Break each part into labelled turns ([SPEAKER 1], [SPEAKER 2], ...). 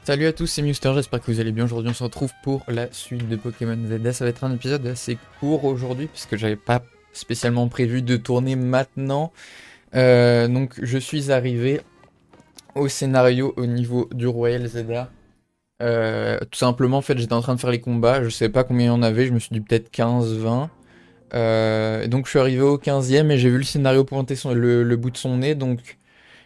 [SPEAKER 1] Salut à tous, c'est Muster, j'espère que vous allez bien. Aujourd'hui on se retrouve pour la suite de Pokémon Zelda. Ça va être un épisode assez court aujourd'hui puisque j'avais pas spécialement prévu de tourner maintenant. Donc je suis arrivé au scénario au niveau du Royal Zelda. Tout simplement en fait j'étais en train de faire les combats, je sais pas combien il y en avait, je me suis dit peut-être 15-20. Et donc je suis arrivé au 15e et j'ai vu le scénario pointer le bout de son nez, donc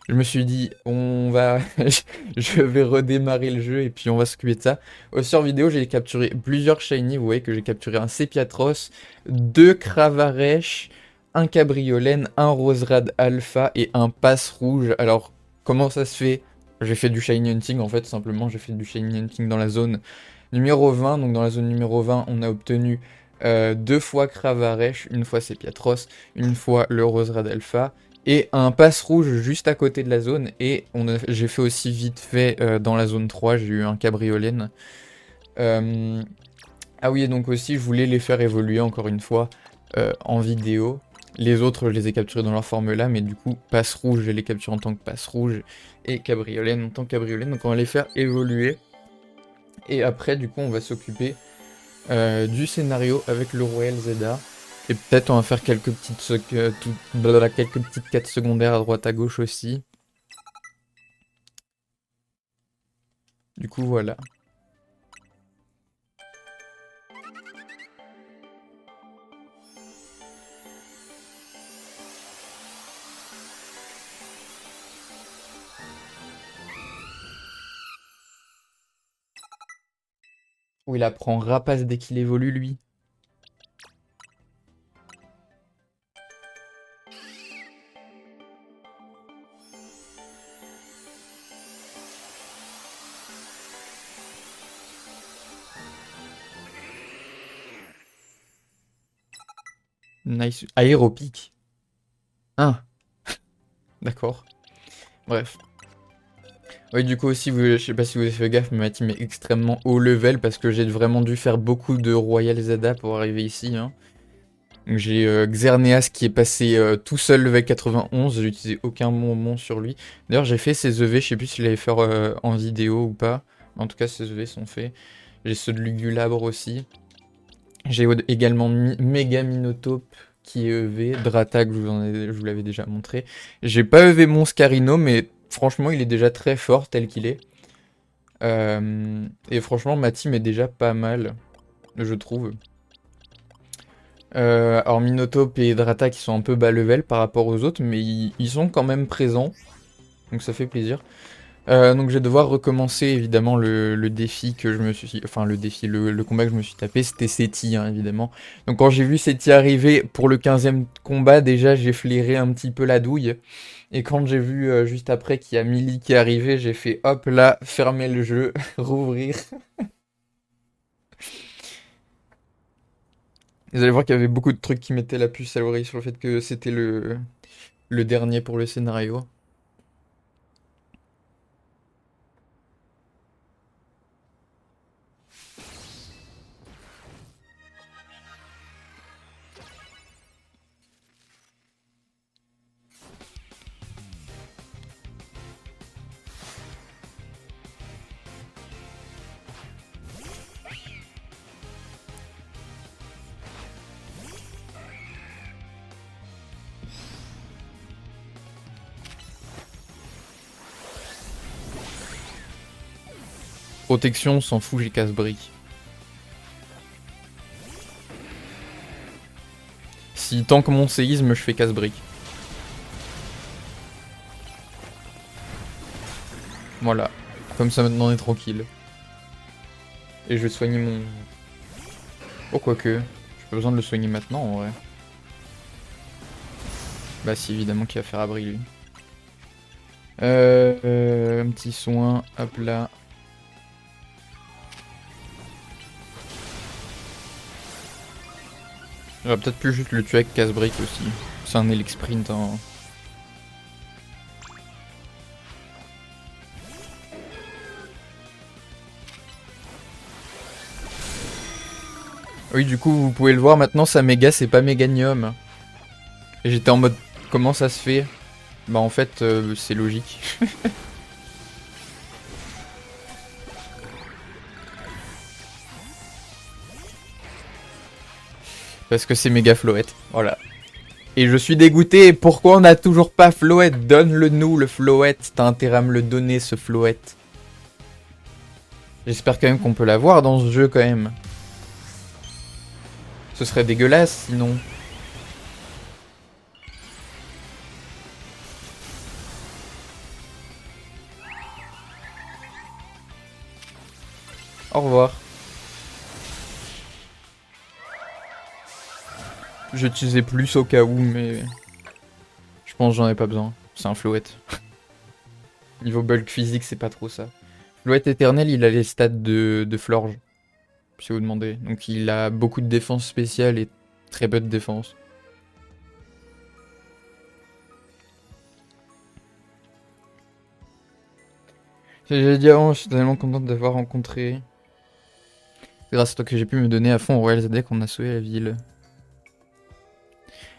[SPEAKER 1] je me suis dit, je vais redémarrer le jeu et puis on va s'occuper de ça. Sur vidéo, j'ai capturé plusieurs shiny. Vous voyez que j'ai capturé un Sepiatros, deux Cravaresh, un Cabriolène, un Roserad Alpha et un Passe Rouge. Alors, comment ça se fait? J'ai fait du shiny hunting en fait, simplement. J'ai fait du shiny hunting dans la zone numéro 20. Donc, dans la zone numéro 20, on a obtenu deux fois Cravaresh, une fois Sepiatros, une fois le Roserad Alpha et un passe rouge juste à côté de la zone. Et j'ai fait aussi vite fait dans la zone 3, j'ai eu un cabriolène. Ah oui, et donc aussi je voulais les faire évoluer encore une fois en vidéo. Les autres, je les ai capturés dans leur forme là, mais du coup, passe rouge, je les capture en tant que passe rouge et cabriolène en tant que cabriolène. Donc on va les faire évoluer. Et après, du coup, on va s'occuper du scénario avec le Royal Zelda. Et peut-être on va faire quelques petites quêtes secondaires à droite à gauche aussi. Du coup voilà. Où il apprend Rapace dès qu'il évolue lui. Nice. Aéropique. Ah, d'accord. Bref. Oui, du coup aussi, je sais pas si vous avez fait gaffe, mais ma team est extrêmement haut level parce que j'ai vraiment dû faire beaucoup de Royal Zelda pour arriver ici. Hein. J'ai Xerneas qui est passé tout seul level 91, j'ai utilisé aucun bonbon sur lui. D'ailleurs j'ai fait ses EV, je sais plus si je l'avais fait en vidéo ou pas. En tout cas ses EV sont faits. J'ai ceux de Lugulabre aussi. J'ai également Mega Minotape qui est EV. Dratag, je vous l'avais déjà montré. J'ai pas EV mon Scarino, mais franchement il est déjà très fort tel qu'il est. Et franchement ma team est déjà pas mal, je trouve. Alors Minotape et Drata qui sont un peu bas level par rapport aux autres, mais ils sont quand même présents, donc ça fait plaisir. Donc je vais devoir recommencer évidemment le défi que je me suis... Enfin le défi, le combat que je me suis tapé, c'était Seti hein, évidemment. Donc quand j'ai vu Seti arriver pour le 15e combat, déjà j'ai flairé un petit peu la douille. Et quand j'ai vu juste après qu'il y a Millie qui est arrivé, j'ai fait hop là, fermer le jeu, rouvrir. Vous allez voir qu'il y avait beaucoup de trucs qui mettaient la puce à l'oreille sur le fait que c'était le dernier pour le scénario. Protection, on s'en fout, j'ai casse-brique. Si tant que mon séisme, je fais casse-brique. Voilà. Comme ça maintenant on est tranquille. Et je vais soigner mon... Oh quoique, j'ai pas besoin de le soigner maintenant en vrai. Bah si évidemment qu'il va faire abri lui. Un petit soin, hop là. J'aurais peut-être pu juste le tuer avec casse-brique aussi. C'est un Elix Sprint hein. Oui du coup vous pouvez le voir maintenant sa méga c'est pas Méganium. Et j'étais en mode comment ça se fait? Bah en fait c'est logique. Parce que c'est méga Floette. Voilà. Et je suis dégoûté. Pourquoi on n'a toujours pas Floette? Donne-le nous, le Floette. T'as intérêt à me le donner, ce Floette. J'espère quand même qu'on peut l'avoir dans ce jeu, quand même. Ce serait dégueulasse, sinon. Au revoir. J'utilisais plus au cas où, mais... Je pense que j'en ai pas besoin. C'est un Floette. Niveau bulk physique, c'est pas trop ça. Floette éternel, il a les stats de Florge. Si vous demandez. Donc il a beaucoup de défense spéciale et très peu de défense. J'ai dit avant, je suis tellement contente d'avoir rencontré. C'est grâce à toi que j'ai pu me donner à fond au Royal Zedek, on a sauvé la ville.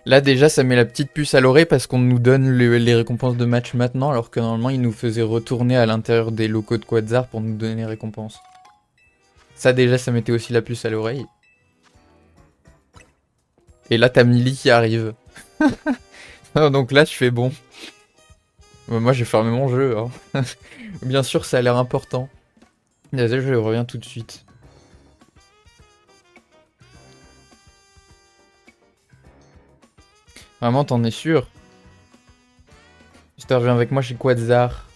[SPEAKER 1] Là déjà ça met la petite puce à l'oreille parce qu'on nous donne les récompenses de match maintenant alors que normalement ils nous faisaient retourner à l'intérieur des locaux de Quadzar pour nous donner les récompenses. Ça déjà ça mettait aussi la puce à l'oreille. Et là t'as Millie qui arrive. Donc là je fais bon. Moi j'ai fermé mon jeu. Hein. Bien sûr ça a l'air important. Désolé, je reviens tout de suite. Vraiment t'en es sûr? Mister viens avec moi chez Quadzar.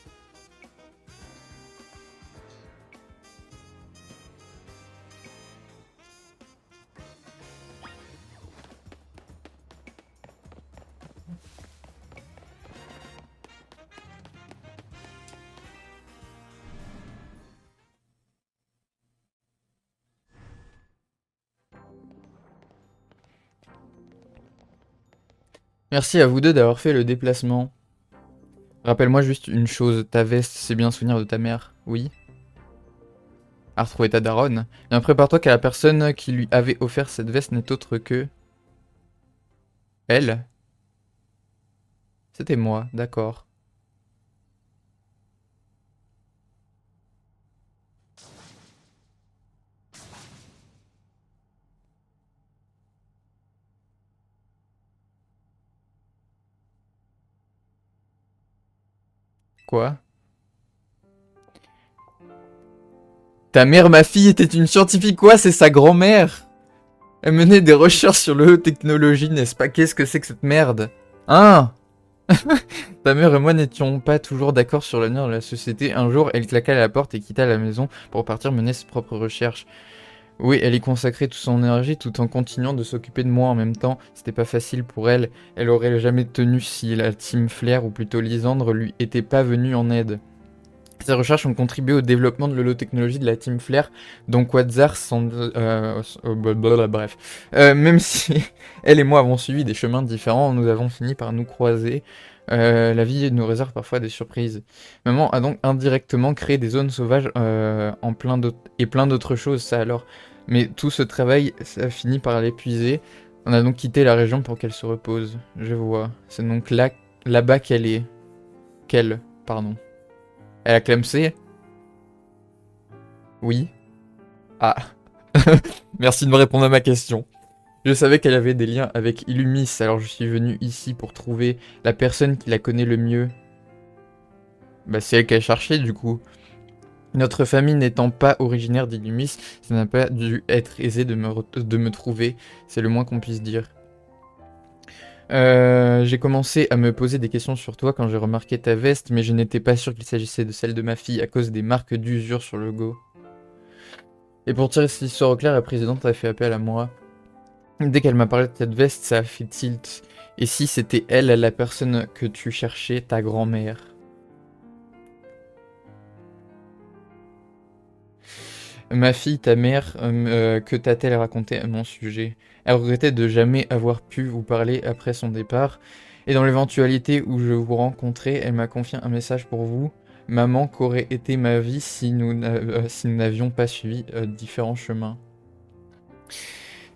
[SPEAKER 1] Merci à vous deux d'avoir fait le déplacement. Rappelle-moi juste une chose, ta veste, c'est bien un souvenir de ta mère, oui? À retrouver ta daronne. Bien prépare-toi qu'à la personne qui lui avait offert cette veste n'est autre que... Elle? C'était moi, d'accord. Quoi? Ta mère, ma fille, était une scientifique, quoi? C'est sa grand-mère! Elle menait des recherches sur le technologie, n'est-ce pas? Qu'est-ce que c'est que cette merde? Hein? Ta mère et moi n'étions pas toujours d'accord sur l'avenir de la société. Un jour, elle claqua la porte et quitta la maison pour partir mener ses propres recherches. Oui, elle y consacrait toute son énergie tout en continuant de s'occuper de moi en même temps. C'était pas facile pour elle. Elle aurait jamais tenu si la team Flair, ou plutôt Lysandre, lui était pas venue en aide. Ces recherches ont contribué au développement de l'holotechnologie de la team Flair, dont Quadzar bref. Même si elle et moi avons suivi des chemins différents, nous avons fini par nous croiser. La vie nous réserve parfois des surprises. Maman a donc indirectement créé des zones sauvages en plein d'autres choses, ça alors. Mais tout ce travail, ça a fini par l'épuiser. On a donc quitté la région pour qu'elle se repose. Je vois. C'est donc là-bas qu'elle est. Qu'elle, pardon. Elle a clamsé? Oui. Ah. Merci de me répondre à ma question. Je savais qu'elle avait des liens avec Illumis, alors je suis venu ici pour trouver la personne qui la connaît le mieux. Bah c'est elle qui a cherché du coup. Notre famille n'étant pas originaire d'Illumis, ça n'a pas dû être aisé de me trouver, c'est le moins qu'on puisse dire. J'ai commencé à me poser des questions sur toi quand j'ai remarqué ta veste, mais je n'étais pas sûr qu'il s'agissait de celle de ma fille à cause des marques d'usure sur le logo. Et pour tirer cette histoire au clair, la présidente a fait appel à moi. Dès qu'elle m'a parlé de cette veste, ça a fait tilt. Et si c'était elle, la personne que tu cherchais, ta grand-mère? Ma fille, ta mère, que t'a-t-elle raconté à mon sujet? Elle regrettait de jamais avoir pu vous parler après son départ. Et dans l'éventualité où je vous rencontrais, elle m'a confié un message pour vous. Maman, qu'aurait été ma vie si nous n'avions pas suivi différents chemins?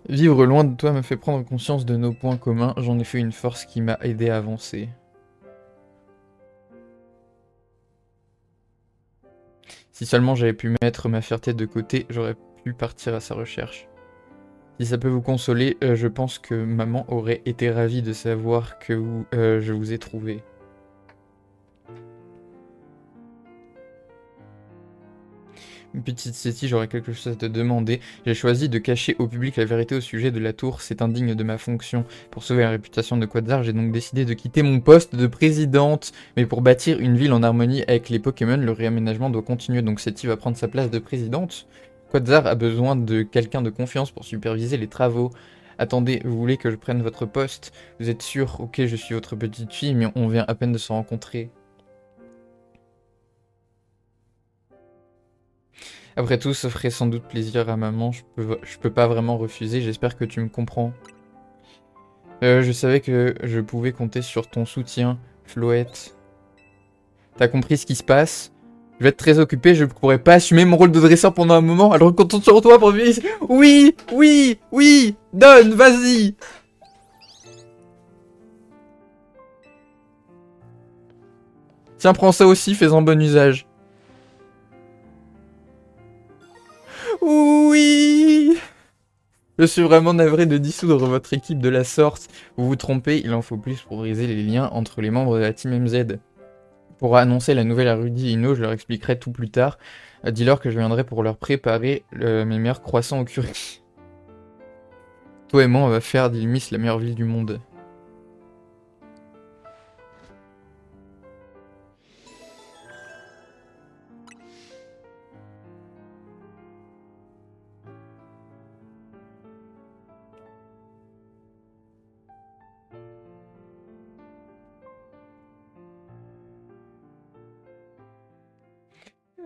[SPEAKER 1] Vivre loin de toi m'a fait prendre conscience de nos points communs. J'en ai fait une force qui m'a aidé à avancer. Si seulement j'avais pu mettre ma fierté de côté, j'aurais pu partir à sa recherche. Si ça peut vous consoler, je pense que maman aurait été ravie de savoir que je vous ai trouvé. Une petite Cétie, j'aurais quelque chose à te demander. J'ai choisi de cacher au public la vérité au sujet de la tour, c'est indigne de ma fonction. Pour sauver la réputation de Quasar, j'ai donc décidé de quitter mon poste de présidente. Mais pour bâtir une ville en harmonie avec les Pokémon, le réaménagement doit continuer, donc Cétie va prendre sa place de présidente. Quasar a besoin de quelqu'un de confiance pour superviser les travaux. Attendez, vous voulez que je prenne votre poste? Vous êtes sûr? Ok, je suis votre petite fille, mais on vient à peine de se rencontrer. Après tout, ça ferait sans doute plaisir à maman, je peux pas vraiment refuser, j'espère que tu me comprends. Je savais que je pouvais compter sur ton soutien, Floette. T'as compris ce qui se passe? Je vais être très occupé, je pourrais pas assumer mon rôle de dresseur pendant un moment, alors compte sur toi pour vivre. Oui, oui, oui, donne, vas-y. Tiens, prends ça aussi, fais-en bon usage. Oui. Je suis vraiment navré de dissoudre votre équipe de la sorte. Vous vous trompez, il en faut plus pour briser les liens entre les membres de la Team MZ. Pour annoncer la nouvelle à Rudy et Ino, je leur expliquerai tout plus tard. Dis-leur que je viendrai pour leur préparer mes meilleurs croissants au curry. Toi et moi, on va faire d'Ilmis la meilleure ville du monde.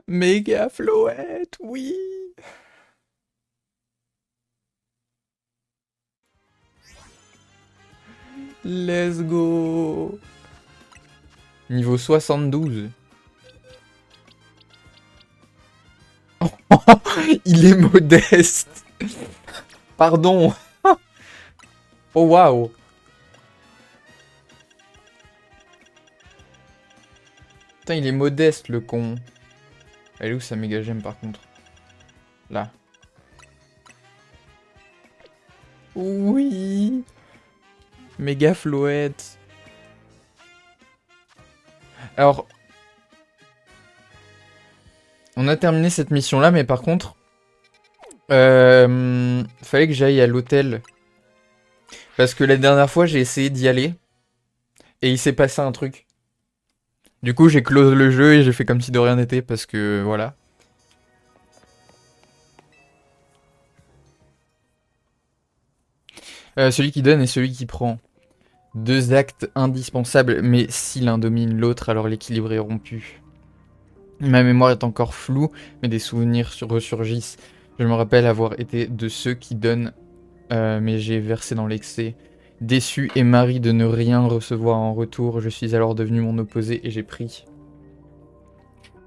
[SPEAKER 1] Méga Floette, oui. Let's go. Niveau 72. Il est modeste. Pardon. Oh waouh. Putain, il est modeste le con. Elle est où sa méga gemme par contre? Là. Oui. Méga Floette. Alors, on a terminé cette mission là, mais par contre, fallait que j'aille à l'hôtel. Parce que la dernière fois, j'ai essayé d'y aller. Et il s'est passé un truc. Du coup, j'ai close le jeu et j'ai fait comme si de rien n'était parce que voilà. Celui qui donne et celui qui prend. Deux actes indispensables, mais si l'un domine l'autre, alors l'équilibre est rompu. Ma mémoire est encore floue, mais des souvenirs ressurgissent. Je me rappelle avoir été de ceux qui donnent, mais j'ai versé dans l'excès. Déçu et marri de ne rien recevoir en retour, je suis alors devenu mon opposé et j'ai pris.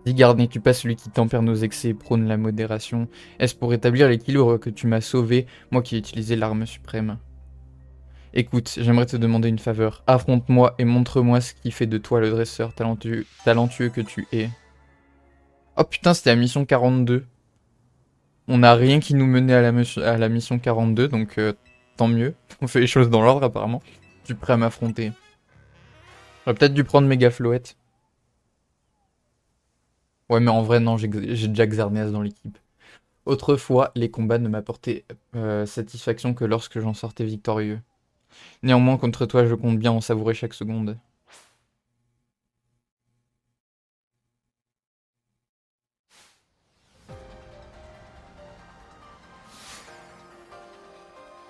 [SPEAKER 1] Zigarde, n'es-tu pas celui qui tempère nos excès et prône la modération? Est-ce pour rétablir l'équilibre que tu m'as sauvé, moi qui ai utilisé l'arme suprême? Écoute, j'aimerais te demander une faveur. Affronte-moi et montre-moi ce qui fait de toi le dresseur talentueux que tu es. Oh putain, c'était la mission 42. On n'a rien qui nous menait à la mission 42, donc tant mieux. On fait les choses dans l'ordre apparemment. Je suis prêt à m'affronter. J'aurais peut-être dû prendre Méga Floette. Ouais, mais en vrai, non, j'ai déjà Xerneas dans l'équipe. Autrefois, les combats ne m'apportaient satisfaction que lorsque j'en sortais victorieux. Néanmoins, contre toi, je compte bien en savourer chaque seconde.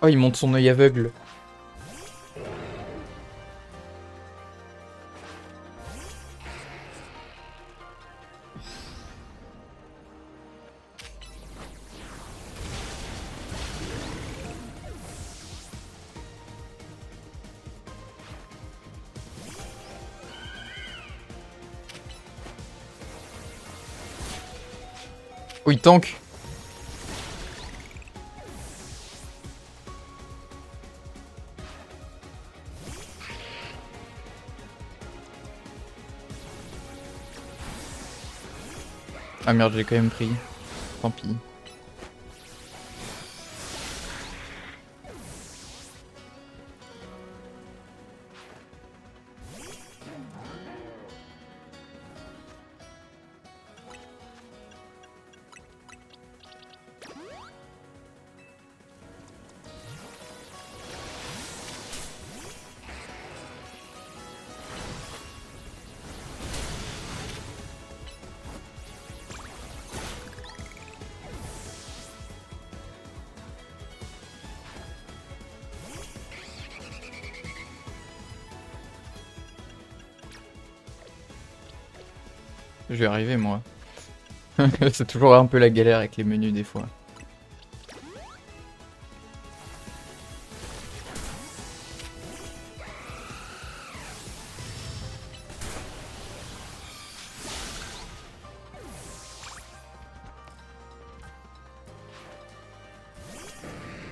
[SPEAKER 1] Oh, il monte son œil aveugle. Oh, il tank. Ah merde, j'ai quand même pris. Tant pis. Je vais y arriver, moi. C'est toujours un peu la galère avec les menus, des fois.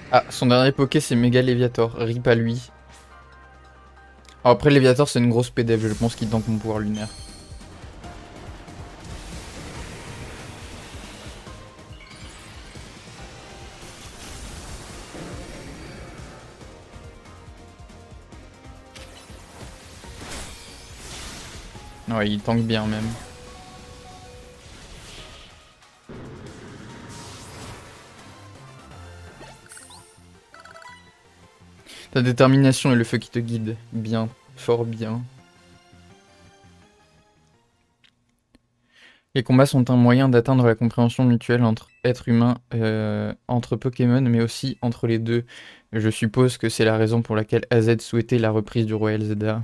[SPEAKER 1] Ah, son dernier Poké, c'est Méga Léviator. Rip à lui. Alors après, Léviator, c'est une grosse PDF. Je pense qu'il tank mon pouvoir lunaire. Ouais, il tank bien, même. Ta détermination est le feu qui te guide. Bien. Fort bien. Les combats sont un moyen d'atteindre la compréhension mutuelle entre êtres humains, entre Pokémon, mais aussi entre les deux. Je suppose que c'est la raison pour laquelle AZ souhaitait la reprise du Royal Zelda.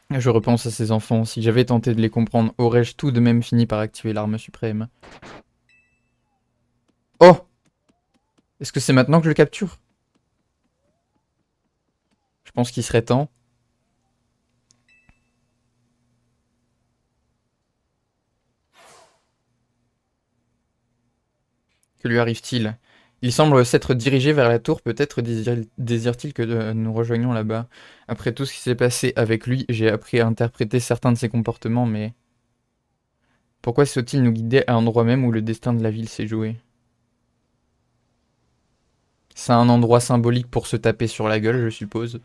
[SPEAKER 1] Je repense à ces enfants. Si j'avais tenté de les comprendre, aurais-je tout de même fini par activer l'arme suprême? Oh! Est-ce que c'est maintenant que je le capture? Je pense qu'il serait temps. Que lui arrive-t-il? Il semble s'être dirigé vers la tour, peut-être désire-t-il que nous rejoignions là-bas. Après tout ce qui s'est passé avec lui, j'ai appris à interpréter certains de ses comportements, mais... Pourquoi souhaite-t-il nous guider à un endroit même où le destin de la ville s'est joué? C'est un endroit symbolique pour se taper sur la gueule, je suppose.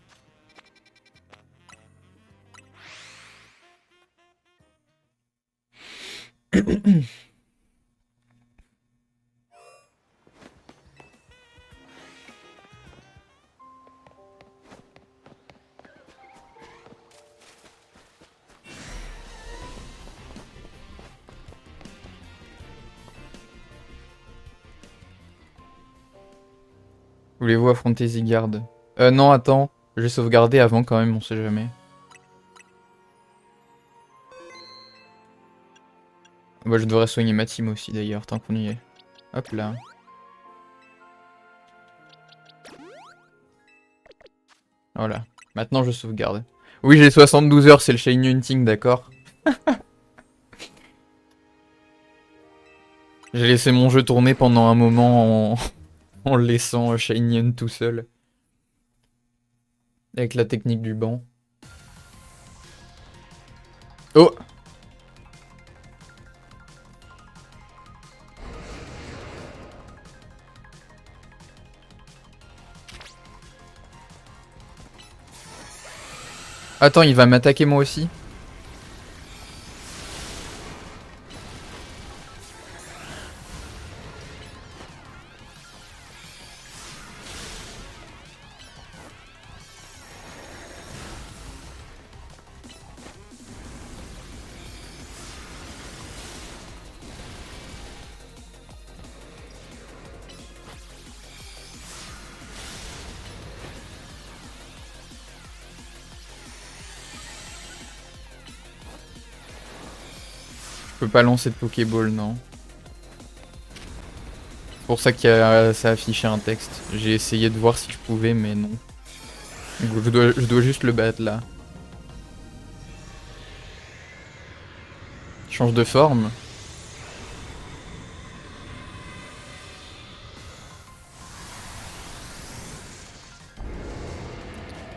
[SPEAKER 1] Voulez-vous affronter Zygarde? Non, attends. Je vais sauvegarder avant quand même, on sait jamais. Bah, je devrais soigner ma team aussi d'ailleurs, tant qu'on y est. Hop là. Voilà. Maintenant je sauvegarde. Oui, j'ai 72 heures, c'est le Shiny Hunting, d'accord. J'ai laissé mon jeu tourner pendant un moment en laissant Shiny Hunt tout seul. Avec la technique du banc. Oh! Attends, il va m'attaquer moi aussi? Je peux pas lancer de Pokéball, non. C'est pour ça que ça affichait un texte. J'ai essayé de voir si je pouvais, mais non. Je dois juste le battre là. Change de forme.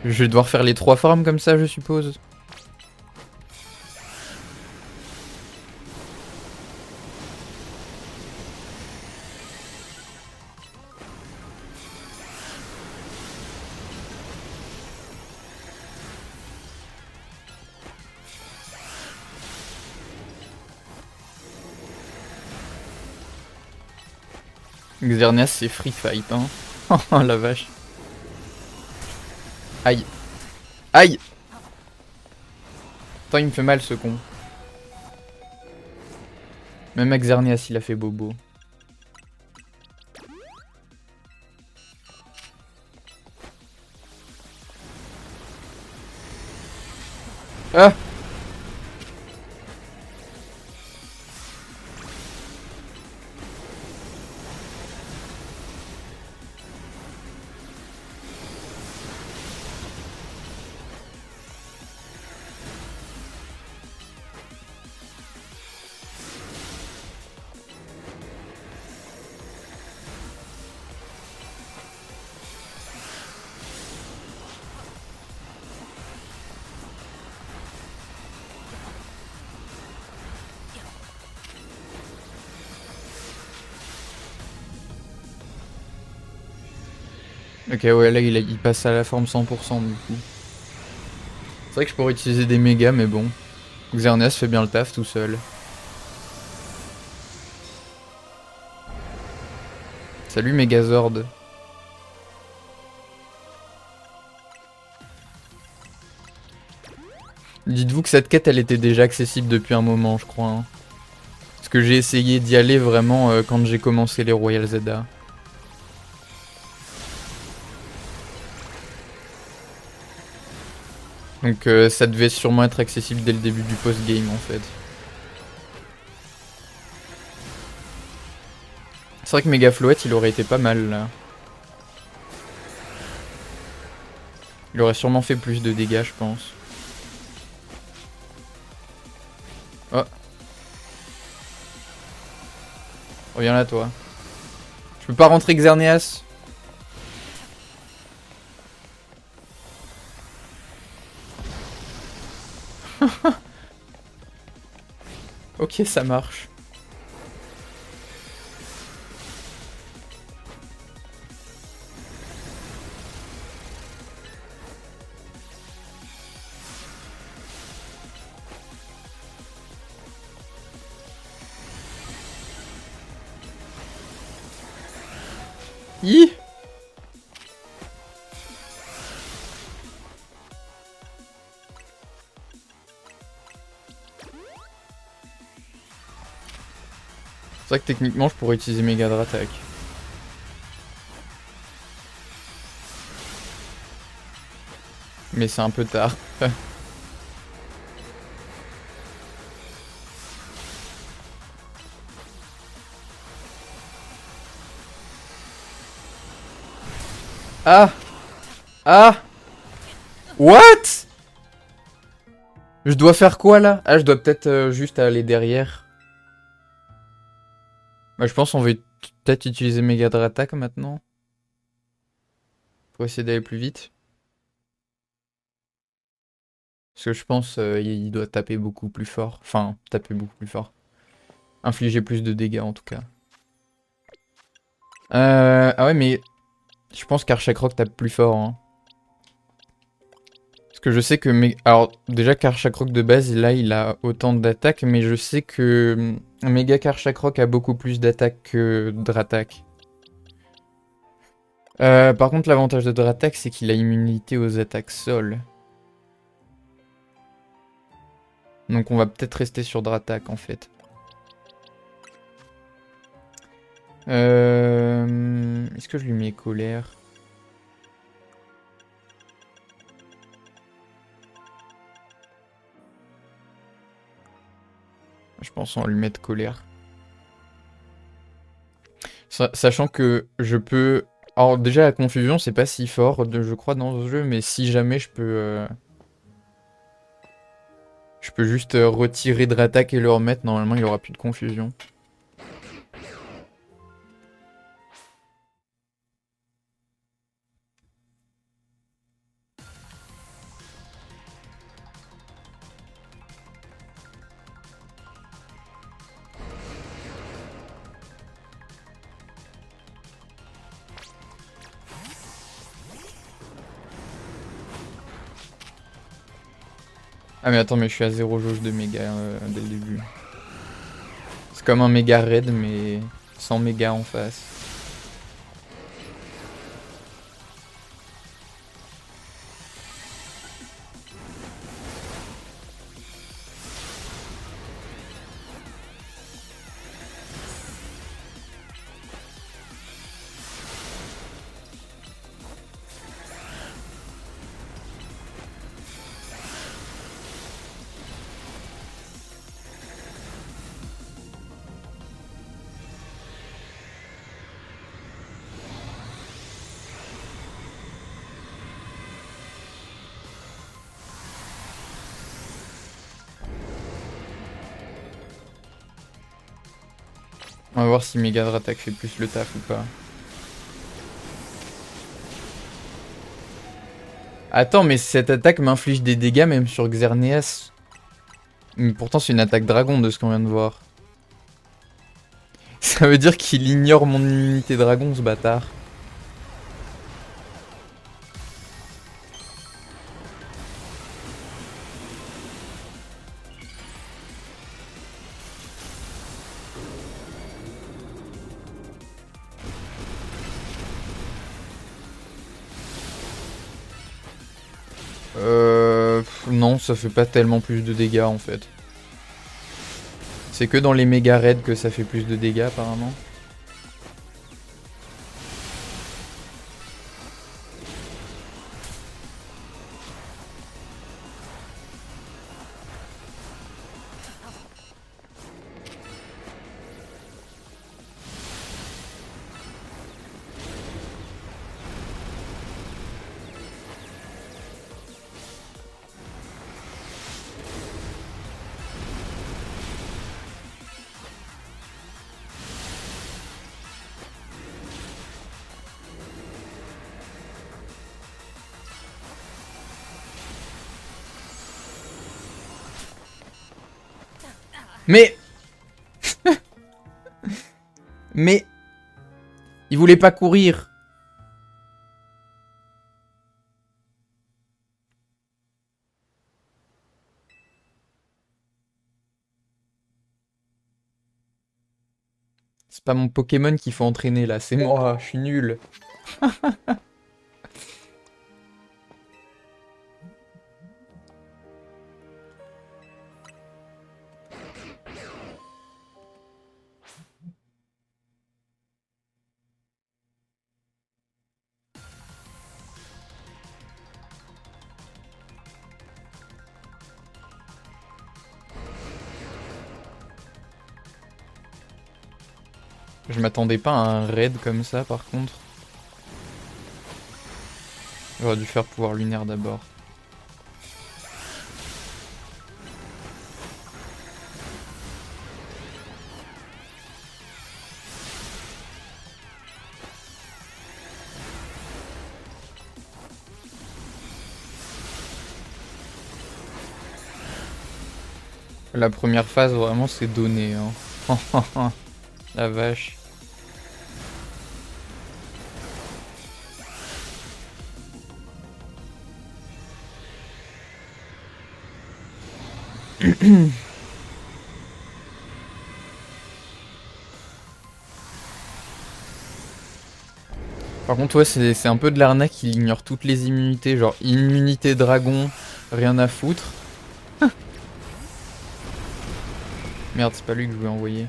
[SPEAKER 1] Je vais devoir faire les 3 formes comme ça, je suppose. Xerneas c'est free fight, hein. Oh la vache. Aïe. Aïe! Attends, il me fait mal ce con. Même Xerneas il a fait bobo. Ah! Ok, ouais, là il passe à la forme 100% du coup. C'est vrai que je pourrais utiliser des mégas, mais bon. Xerneas fait bien le taf tout seul. Salut Megazord. Dites-vous que cette quête elle était déjà accessible depuis un moment, je crois. Hein. Parce que j'ai essayé d'y aller vraiment quand j'ai commencé les Royal Zelda. Donc ça devait sûrement être accessible dès le début du post-game en fait. C'est vrai que Megafloette il aurait été pas mal là. Il aurait sûrement fait plus de dégâts je pense. Oh. Reviens là toi. Je peux pas rentrer Xerneas. Ok ça marche. Hi. C'est vrai que techniquement je pourrais utiliser Mega Dratak. Mais c'est un peu tard. Ah. Ah. What? Je dois faire quoi là? Ah je dois peut-être juste aller derrière. Bah je pense qu'on va peut-être utiliser Mega Dratak maintenant. Pour essayer d'aller plus vite. Parce que je pense il doit taper beaucoup plus fort. Enfin, taper beaucoup plus fort. Infliger plus de dégâts en tout cas. Ah ouais mais je pense qu'Archakroc tape plus fort. Hein. Parce que je sais que... Alors déjà Karchakroc de base là il a autant d'attaques. Mais je sais que Mega Karchakroc a beaucoup plus d'attaques que Dratak. Par contre l'avantage de Dratak c'est qu'il a immunité aux attaques sol. Donc on va peut-être rester sur Dratak en fait. Est-ce que je lui mets colère? Je pense qu'on va lui mettre colère. Sachant que je peux... Alors déjà la confusion c'est pas si fort je crois dans ce jeu, mais si jamais je peux... Je peux juste retirer Dratak et le remettre, normalement il aura plus de confusion. Ah mais attends mais je suis à 0 jauge de méga dès le début. C'est comme un méga raid mais sans méga en face. On va voir si méga Dratak fait plus le taf ou pas. Attends mais cette attaque m'inflige des dégâts même sur Xerneas. Mais pourtant c'est une attaque dragon de ce qu'on vient de voir. Ça veut dire qu'il ignore mon immunité dragon ce bâtard. Non, ça fait pas tellement plus de dégâts en fait. C'est que dans les méga raids que ça fait plus de dégâts apparemment. Mais... Mais... Il voulait pas courir. C'est pas mon Pokémon qu'il faut entraîner là, c'est moi, je suis nul. Je m'attendais pas à un raid comme ça par contre. J'aurais dû faire pouvoir lunaire d'abord. La première phase vraiment c'est donné hein. La vache. Par contre ouais c'est un peu de l'arnaque, il ignore toutes les immunités, genre immunité dragon, rien à foutre. Merde c'est pas lui que je voulais envoyer.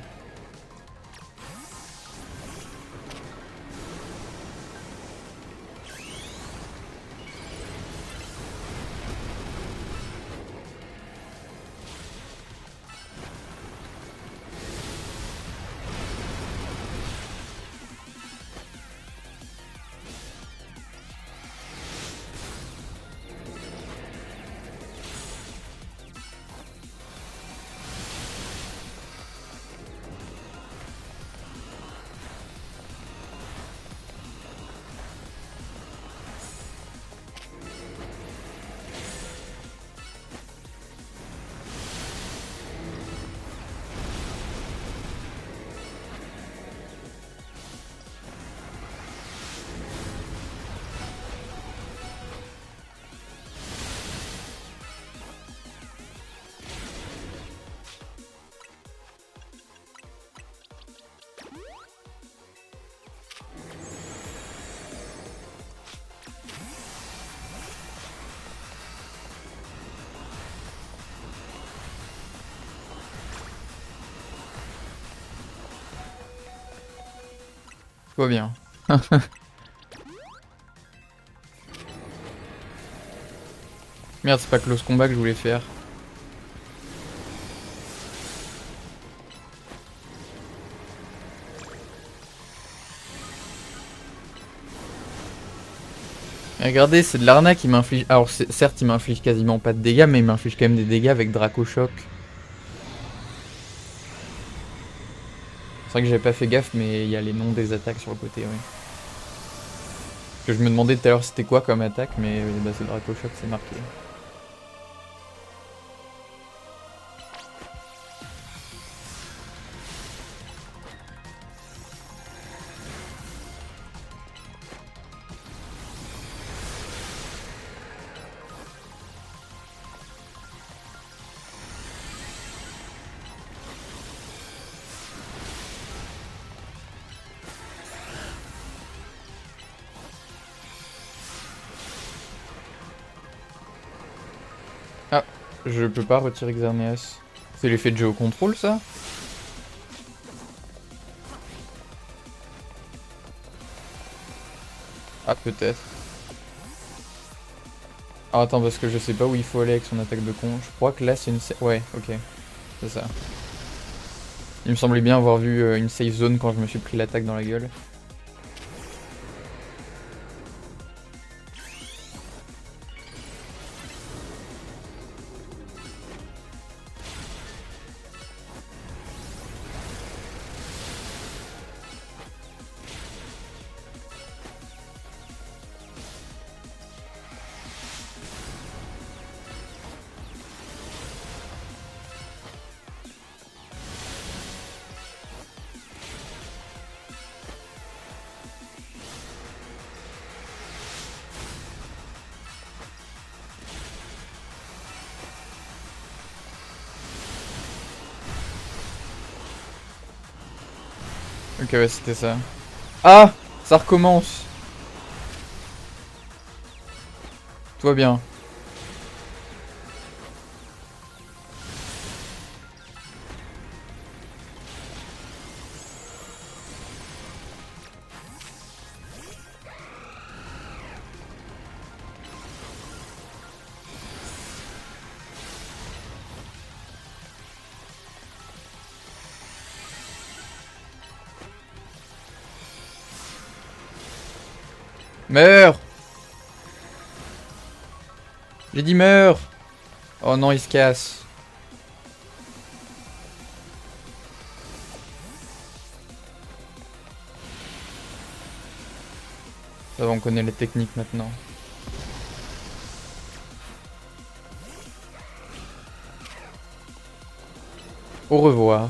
[SPEAKER 1] Tout va bien. Merde c'est pas close combat que je voulais faire. Regardez, c'est de l'arnaque, il m'inflige... Alors certes, il m'inflige quasiment pas de dégâts, mais il m'inflige quand même des dégâts avec Draco Choc. C'est vrai que j'avais pas fait gaffe, mais il y a les noms des attaques sur le côté, oui. Parce que je me demandais tout à l'heure c'était quoi comme attaque, mais bah, c'est Draco Choc, c'est marqué. Je peux pas retirer Xerneas. C'est l'effet de Géocontrol, ça? Ah, peut-être. Ah, attends, parce que je sais pas où il faut aller avec son attaque de con. Je crois que là, c'est une... Ouais, ok. C'est ça. Il me semblait bien avoir vu une safe zone quand je me suis pris l'attaque dans la gueule. Ok, ouais, c'était ça. Ah! Ça recommence! Tout va bien. Meurs! J'ai dit meurs! Oh non, il se casse. Ça va, on connaît les techniques maintenant. Au revoir.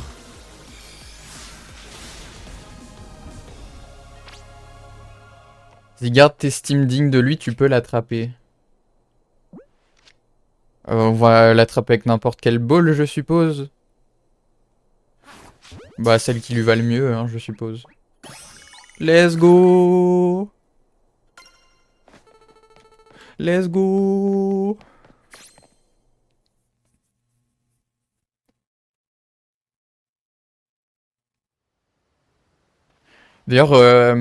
[SPEAKER 1] Si garde t'estimes digne de lui, tu peux l'attraper. On va l'attraper avec n'importe quelle ball, je suppose. Bah, celle qui lui va le mieux, hein, je suppose. Let's go! Let's go! D'ailleurs,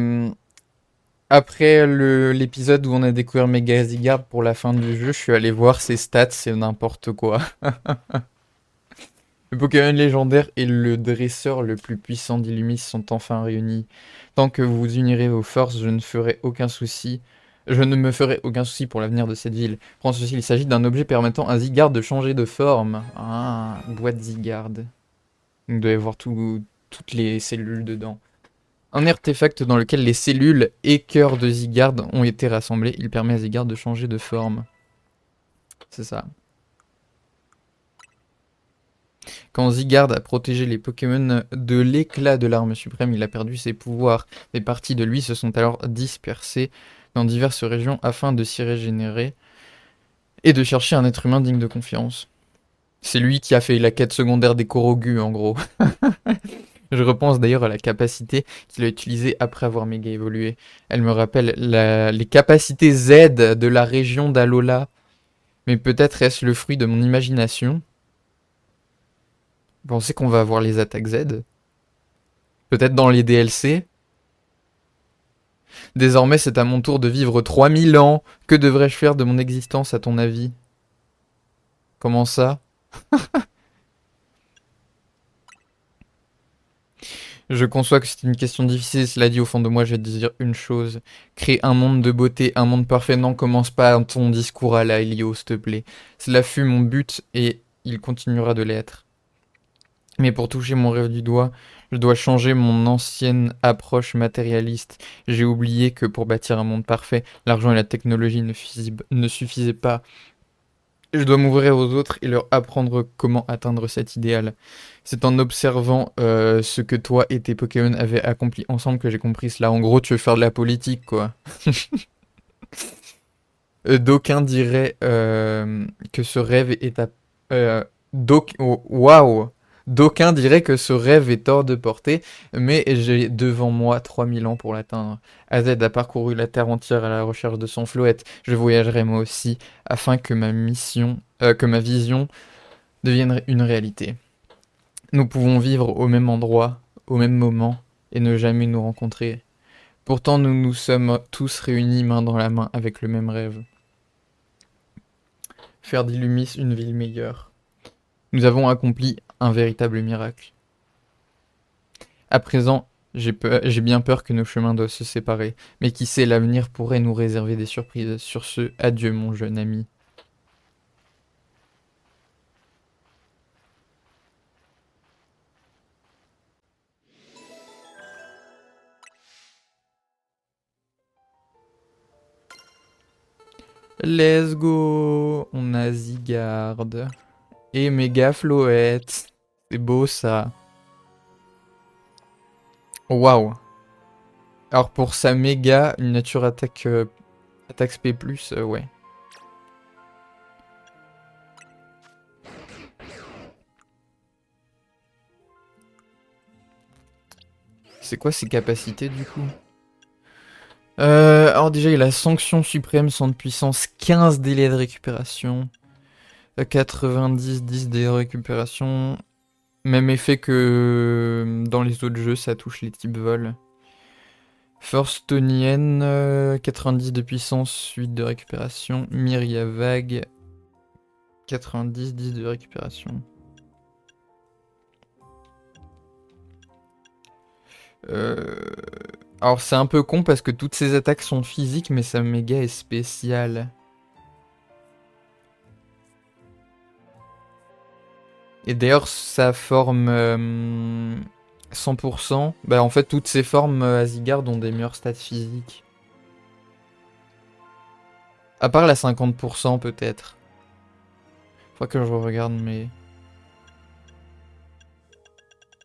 [SPEAKER 1] après l'épisode où on a découvert Mega Zygarde pour la fin du jeu, je suis allé voir ses stats, c'est n'importe quoi. Le Pokémon légendaire et le dresseur le plus puissant d'Illumis sont enfin réunis. Tant que vous unirez vos forces, je ne ferai aucun souci. Je ne me ferai aucun souci pour l'avenir de cette ville. Prends ceci, il s'agit d'un objet permettant à Zygarde de changer de forme. Ah, boîte Zygarde. Vous devez voir toutes les cellules dedans. Un artefact dans lequel les cellules et cœurs de Zygarde ont été rassemblés. Il permet à Zygarde de changer de forme. C'est ça. Quand Zygarde a protégé les Pokémon de l'éclat de l'arme suprême, il a perdu ses pouvoirs. Des parties de lui se sont alors dispersées dans diverses régions afin de s'y régénérer et de chercher un être humain digne de confiance. C'est lui qui a fait la quête secondaire des Korogu, en gros. Je repense d'ailleurs à la capacité qu'il a utilisée après avoir méga évolué. Elle me rappelle les capacités Z de la région d'Alola. Mais peut-être est-ce le fruit de mon imagination? Vous pensez qu'on va avoir les attaques Z? Peut-être dans les DLC? Désormais, c'est à mon tour de vivre 3000 ans. Que devrais-je faire de mon existence, à ton avis? Comment ça? Je conçois que c'est une question difficile, cela dit, au fond de moi, je vais te dire une chose. Créer un monde de beauté, un monde parfait, non, commence pas ton discours à la Helio, s'il te plaît. Cela fut mon but et il continuera de l'être. Mais pour toucher mon rêve du doigt, je dois changer mon ancienne approche matérialiste. J'ai oublié que pour bâtir un monde parfait, l'argent et la technologie ne suffisaient pas. Je dois m'ouvrir aux autres et leur apprendre comment atteindre cet idéal. C'est en observant ce que toi et tes Pokémon avaient accompli ensemble que j'ai compris cela. En gros, tu veux faire de la politique, quoi. D'aucuns diraient que ce rêve est à... oh, waouh! D'aucuns diraient que ce rêve est hors de portée, mais j'ai devant moi 3000 ans pour l'atteindre. AZ a parcouru la terre entière à la recherche de son Floette. Je voyagerai moi aussi, afin que ma vision devienne une réalité. Nous pouvons vivre au même endroit, au même moment, et ne jamais nous rencontrer. Pourtant, nous nous sommes tous réunis main dans la main avec le même rêve. Faire d'Illumis une ville meilleure. Nous avons accompli un véritable miracle. À présent, j'ai bien peur que nos chemins doivent se séparer, mais qui sait, l'avenir pourrait nous réserver des surprises. Sur ce, adieu mon jeune ami. Let's go. On a Zygarde. Et méga Floette. C'est beau ça. Waouh. Alors pour sa méga, une nature attaque, attaque SP+, ouais. C'est quoi ses capacités du coup? Alors déjà il a sanction suprême, centre de puissance, 15 délais de récupération. 90, 10 délais de récupération. Même effet que dans les autres jeux, ça touche les types vol. Force tonienne, 90 de puissance, 8 de récupération. Myria vague, 90, 10 de récupération. Alors c'est un peu con parce que toutes ces attaques sont physiques, mais sa méga est spéciale. Et d'ailleurs, sa forme 100%, bah en fait toutes ces formes Asgard ont des meilleurs stats physiques. À part la 50% peut-être. Faudra que je regarde, mais...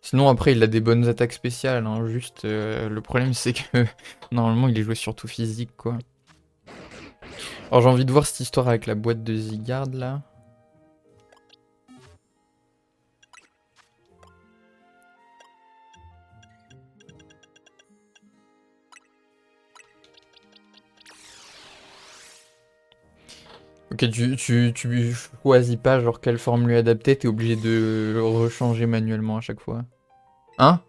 [SPEAKER 1] Sinon après il a des bonnes attaques spéciales, hein. Juste le problème c'est que normalement il est joué surtout physique quoi. Alors j'ai envie de voir cette histoire avec la boîte de Zygarde là. Ok, tu choisis pas genre quelle forme lui adapter, t'es obligé de le rechanger manuellement à chaque fois. Hein?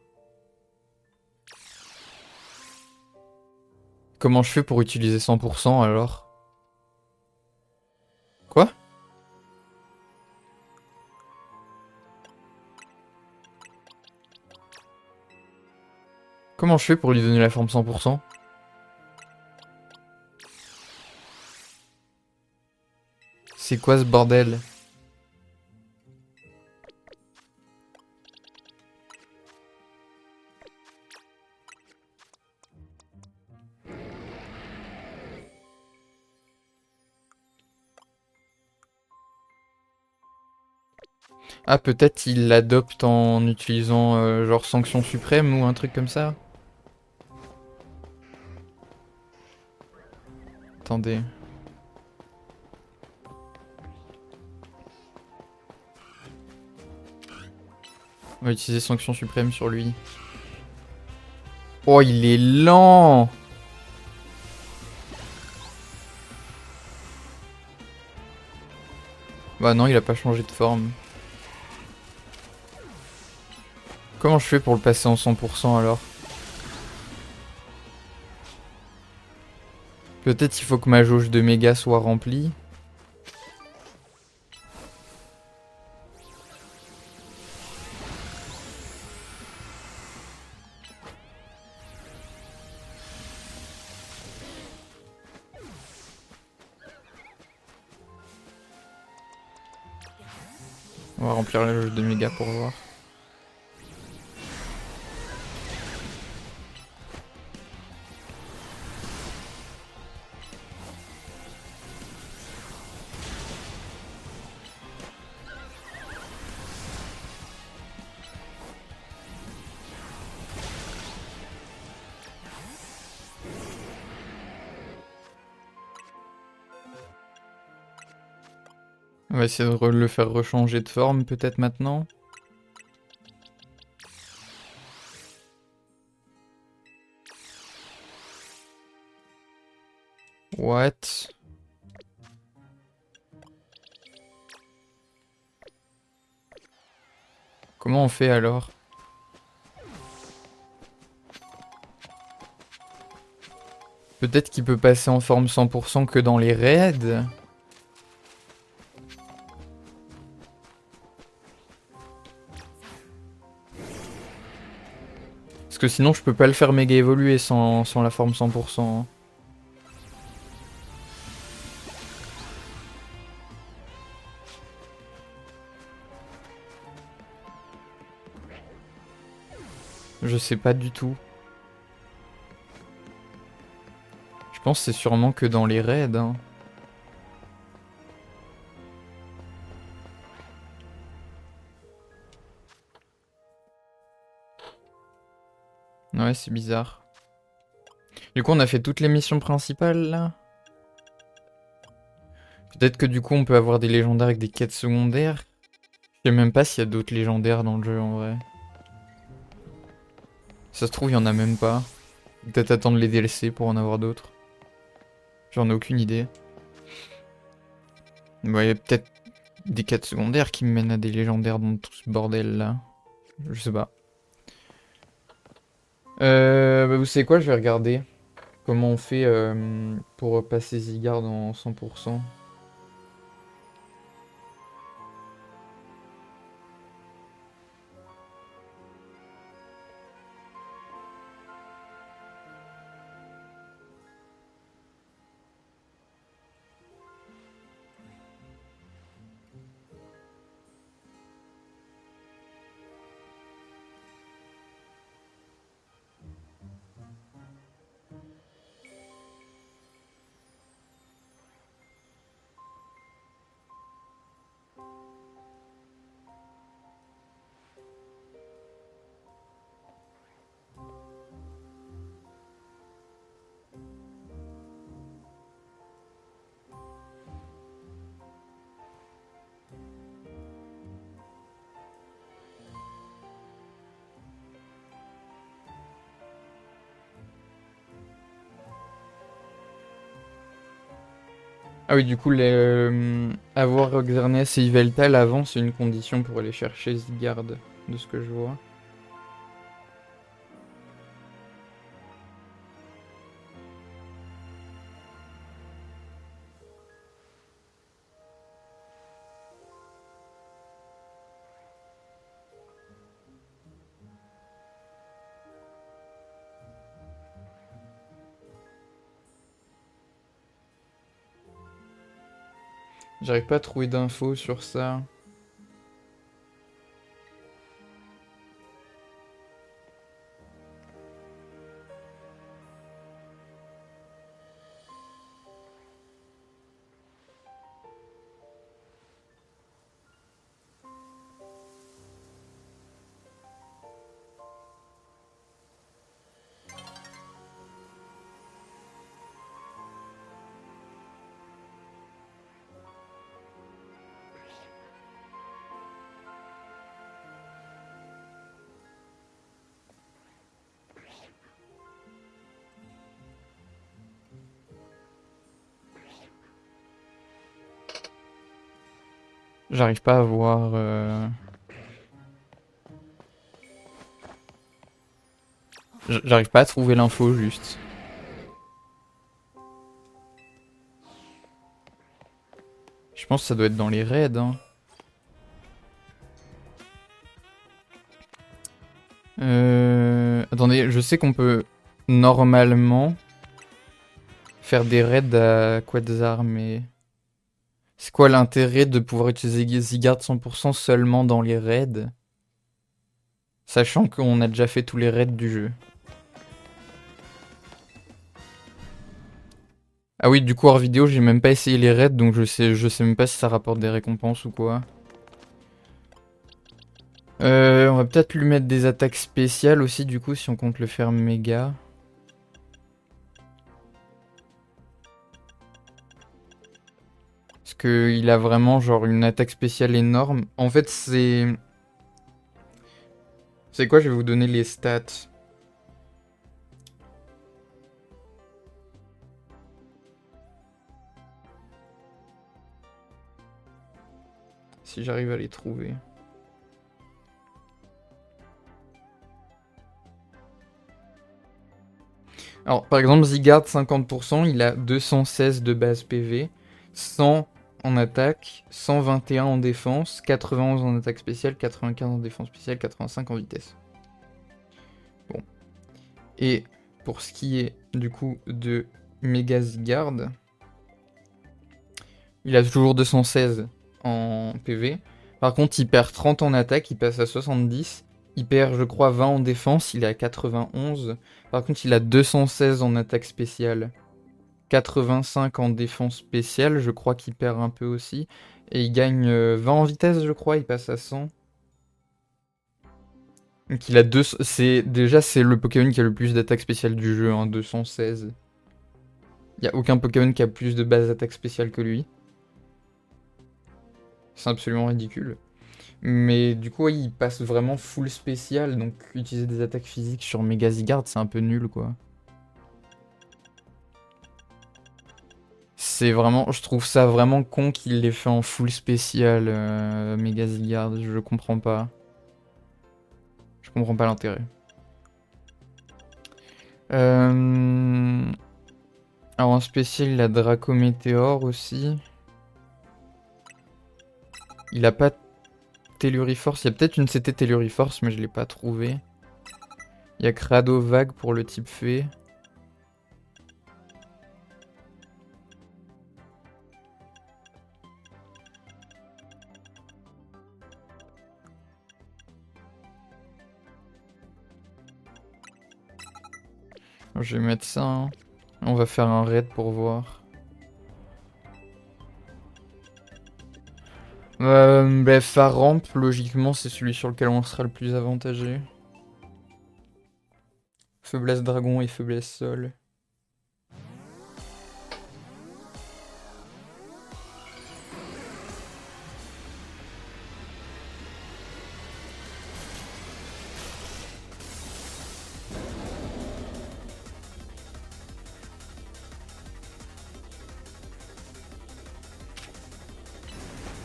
[SPEAKER 1] Comment je fais pour utiliser 100% alors? Quoi? Comment je fais pour lui donner la forme 100%? C'est quoi ce bordel? Ah peut-être il l'adopte en utilisant genre sanction suprême ou un truc comme ça? Attendez. On va utiliser sanction suprême sur lui. Oh il est lent! Bah non il a pas changé de forme. Comment je fais pour le passer en 100% alors? Peut-être il faut que ma jauge de méga soit remplie. On va remplir la jauge de méga pour voir. On va essayer de le faire rechanger de forme peut-être maintenant. What? Comment on fait alors? Peut-être qu'il peut passer en forme 100% que dans les raids. Parce que sinon je peux pas le faire méga évoluer sans la forme 100%. Je sais pas du tout. Je pense que c'est sûrement que dans les raids. Hein. Ouais, c'est bizarre. Du coup, on a fait toutes les missions principales là. Peut-être que du coup, on peut avoir des légendaires avec des quêtes secondaires. Je sais même pas s'il y a d'autres légendaires dans le jeu en vrai. Ça se trouve, il y en a même pas. Peut-être attendre les DLC pour en avoir d'autres. J'en ai aucune idée. Ouais, il y a peut-être des quêtes secondaires qui me mènent à des légendaires dans tout ce bordel là. Je sais pas. Bah, vous savez quoi, je vais regarder comment on fait pour passer Zygarde en 100%. Ah oui, du coup, avoir Xerneas et Yveltal avant, c'est une condition pour aller chercher Zygarde, de ce que je vois. J'arrive pas à trouver d'infos sur ça. J'arrive pas à voir... J'arrive pas à trouver l'info, juste. Je pense que ça doit être dans les raids, hein. Attendez, je sais qu'on peut normalement faire des raids à Quetzar, mais... C'est quoi l'intérêt de pouvoir utiliser Zygarde 100% seulement dans les raids? Sachant qu'on a déjà fait tous les raids du jeu. Ah oui, du coup, hors vidéo, j'ai même pas essayé les raids, donc je sais même pas si ça rapporte des récompenses ou quoi. On va peut-être lui mettre des attaques spéciales aussi, du coup, si on compte le faire méga. Parce qu'il a vraiment, genre, une attaque spéciale énorme. En fait, c'est... C'est quoi? Je vais vous donner les stats. Si j'arrive à les trouver. Alors, par exemple, Zygarde 50%, il a 216 de base PV, 100 en attaque, 121 en défense, 91 en attaque spéciale, 95 en défense spéciale, 85 en vitesse. Bon. Et pour ce qui est du coup de Mega Zygarde, il a toujours 216 en PV. Par contre, il perd 30 en attaque, il passe à 70. Il perd, je crois, 20 en défense, il est à 91. Par contre, il a 216 en attaque spéciale. 85 en défense spéciale, je crois qu'il perd un peu aussi. Et il gagne 20 en vitesse, je crois, il passe à 100. Donc il a deux... Déjà, c'est le Pokémon qui a le plus d'attaque spéciale du jeu, hein, 216. Il n'y a aucun Pokémon qui a plus de base d'attaque spéciale que lui. C'est absolument ridicule. Mais du coup, ouais, il passe vraiment full spécial, donc utiliser des attaques physiques sur Mega Zygarde, c'est un peu nul, quoi. C'est vraiment, je trouve ça vraiment con qu'il l'ait fait en full spécial, Mega Zygarde, je comprends pas. Je comprends pas l'intérêt. Alors en spécial, il a Draco Météore aussi. Il a pas Telluriforce, il y a peut-être une CT Telluriforce, mais je l'ai pas trouvé. Il y a Crado Vague pour le type fée. Je vais mettre ça, hein. On va faire un raid pour voir. Bref, phare rampe, logiquement, c'est celui sur lequel on sera le plus avantagé. Faiblesse dragon et faiblesse sol.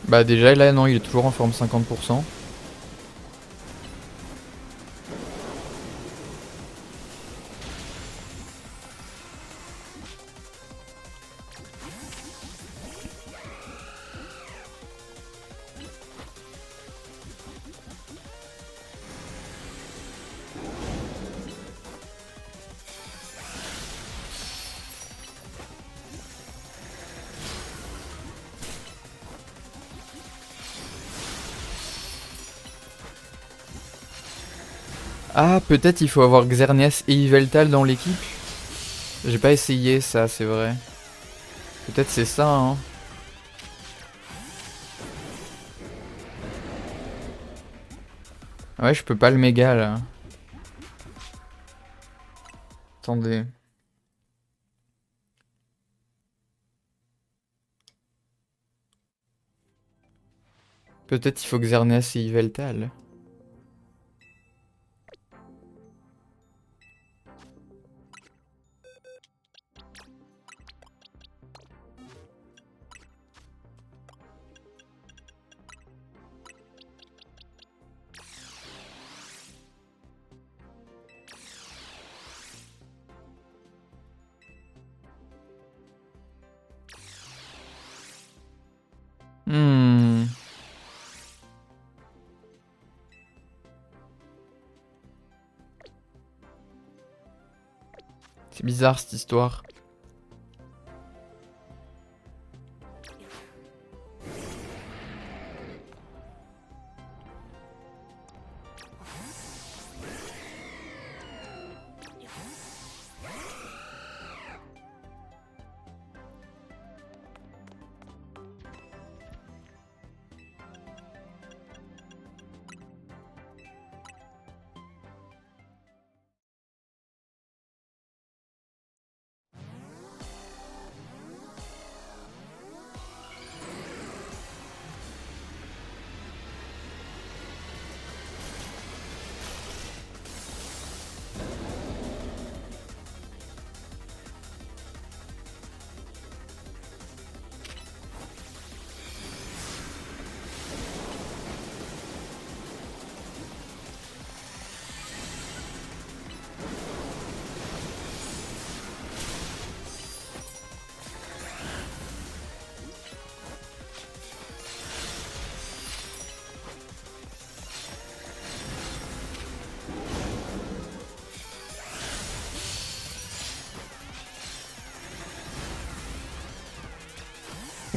[SPEAKER 1] Bah déjà, là, non, il est toujours en forme 50%. Ah, peut-être il faut avoir Xerneas et Yveltal dans l'équipe. J'ai pas essayé ça, c'est vrai. Peut-être c'est ça, hein. Ouais, je peux pas le méga, là. Attendez. Peut-être il faut Xerneas et Yveltal. Hmm. C'est bizarre cette histoire.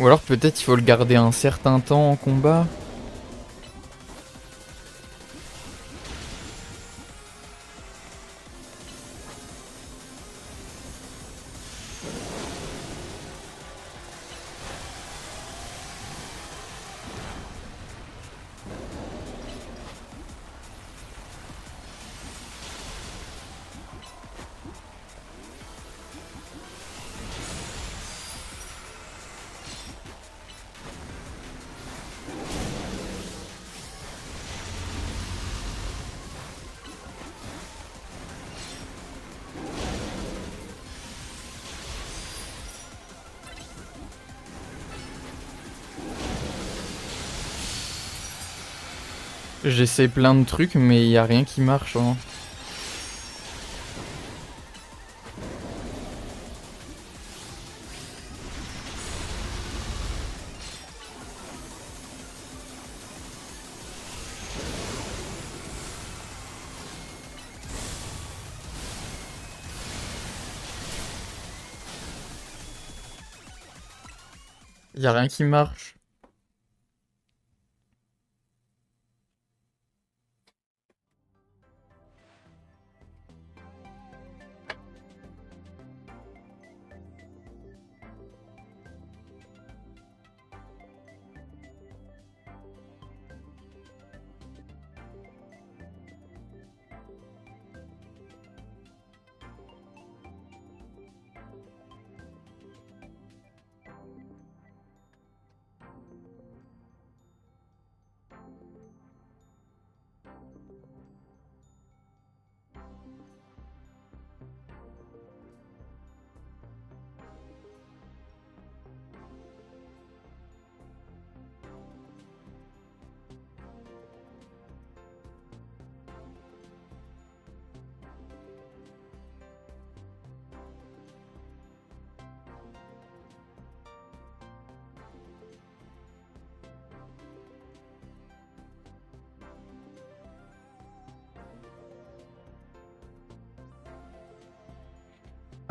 [SPEAKER 1] Ou alors peut-être il faut le garder un certain temps en combat. J'essaie plein de trucs mais il y a rien qui marche. Hein. Il y a rien qui marche.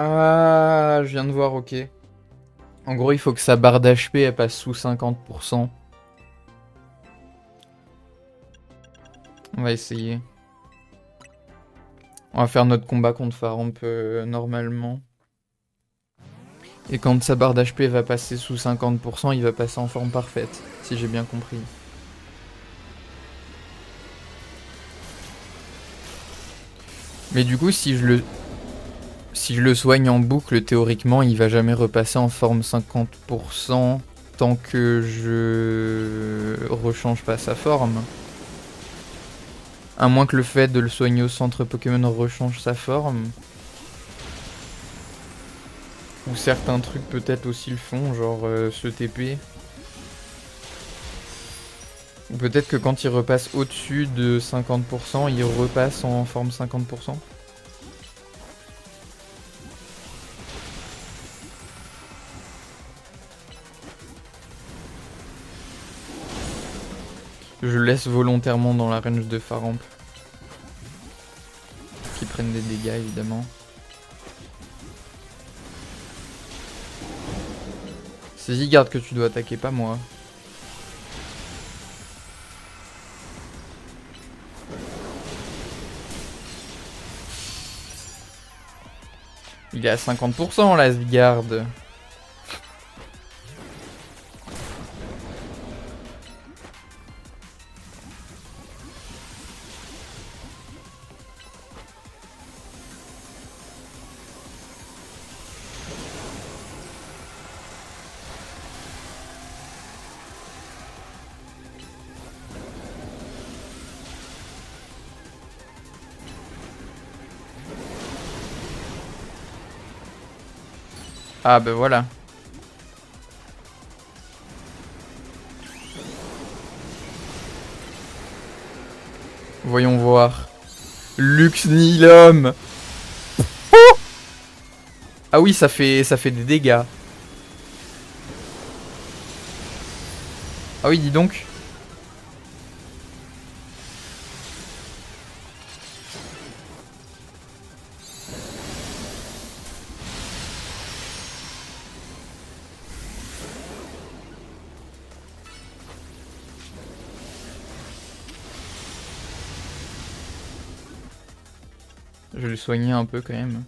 [SPEAKER 1] Ah, je viens de voir, ok. En gros, il faut que sa barre d'HP elle passe sous 50%. On va essayer. On va faire notre combat contre Faramp normalement. Et quand sa barre d'HP va passer sous 50%, il va passer en forme parfaite, si j'ai bien compris. Mais du coup, si je le soigne en boucle, théoriquement, il va jamais repasser en forme 50% tant que je rechange pas sa forme. À moins que le fait de le soigner au centre Pokémon rechange sa forme. Ou certains trucs peut-être aussi le font, genre ce TP. Ou peut-être que quand il repasse au-dessus de 50%, il repasse en forme 50%. Je laisse volontairement dans la range de Faramp. Qui prennent des dégâts évidemment. C'est Zygarde que tu dois attaquer, pas moi. Il est à 50% là, Zygarde. Ah bah voilà. Voyons voir. Lux Nihilum. Oh, ah oui, ça fait des dégâts. Ah oui, dis donc. Je vais le soigner un peu quand même.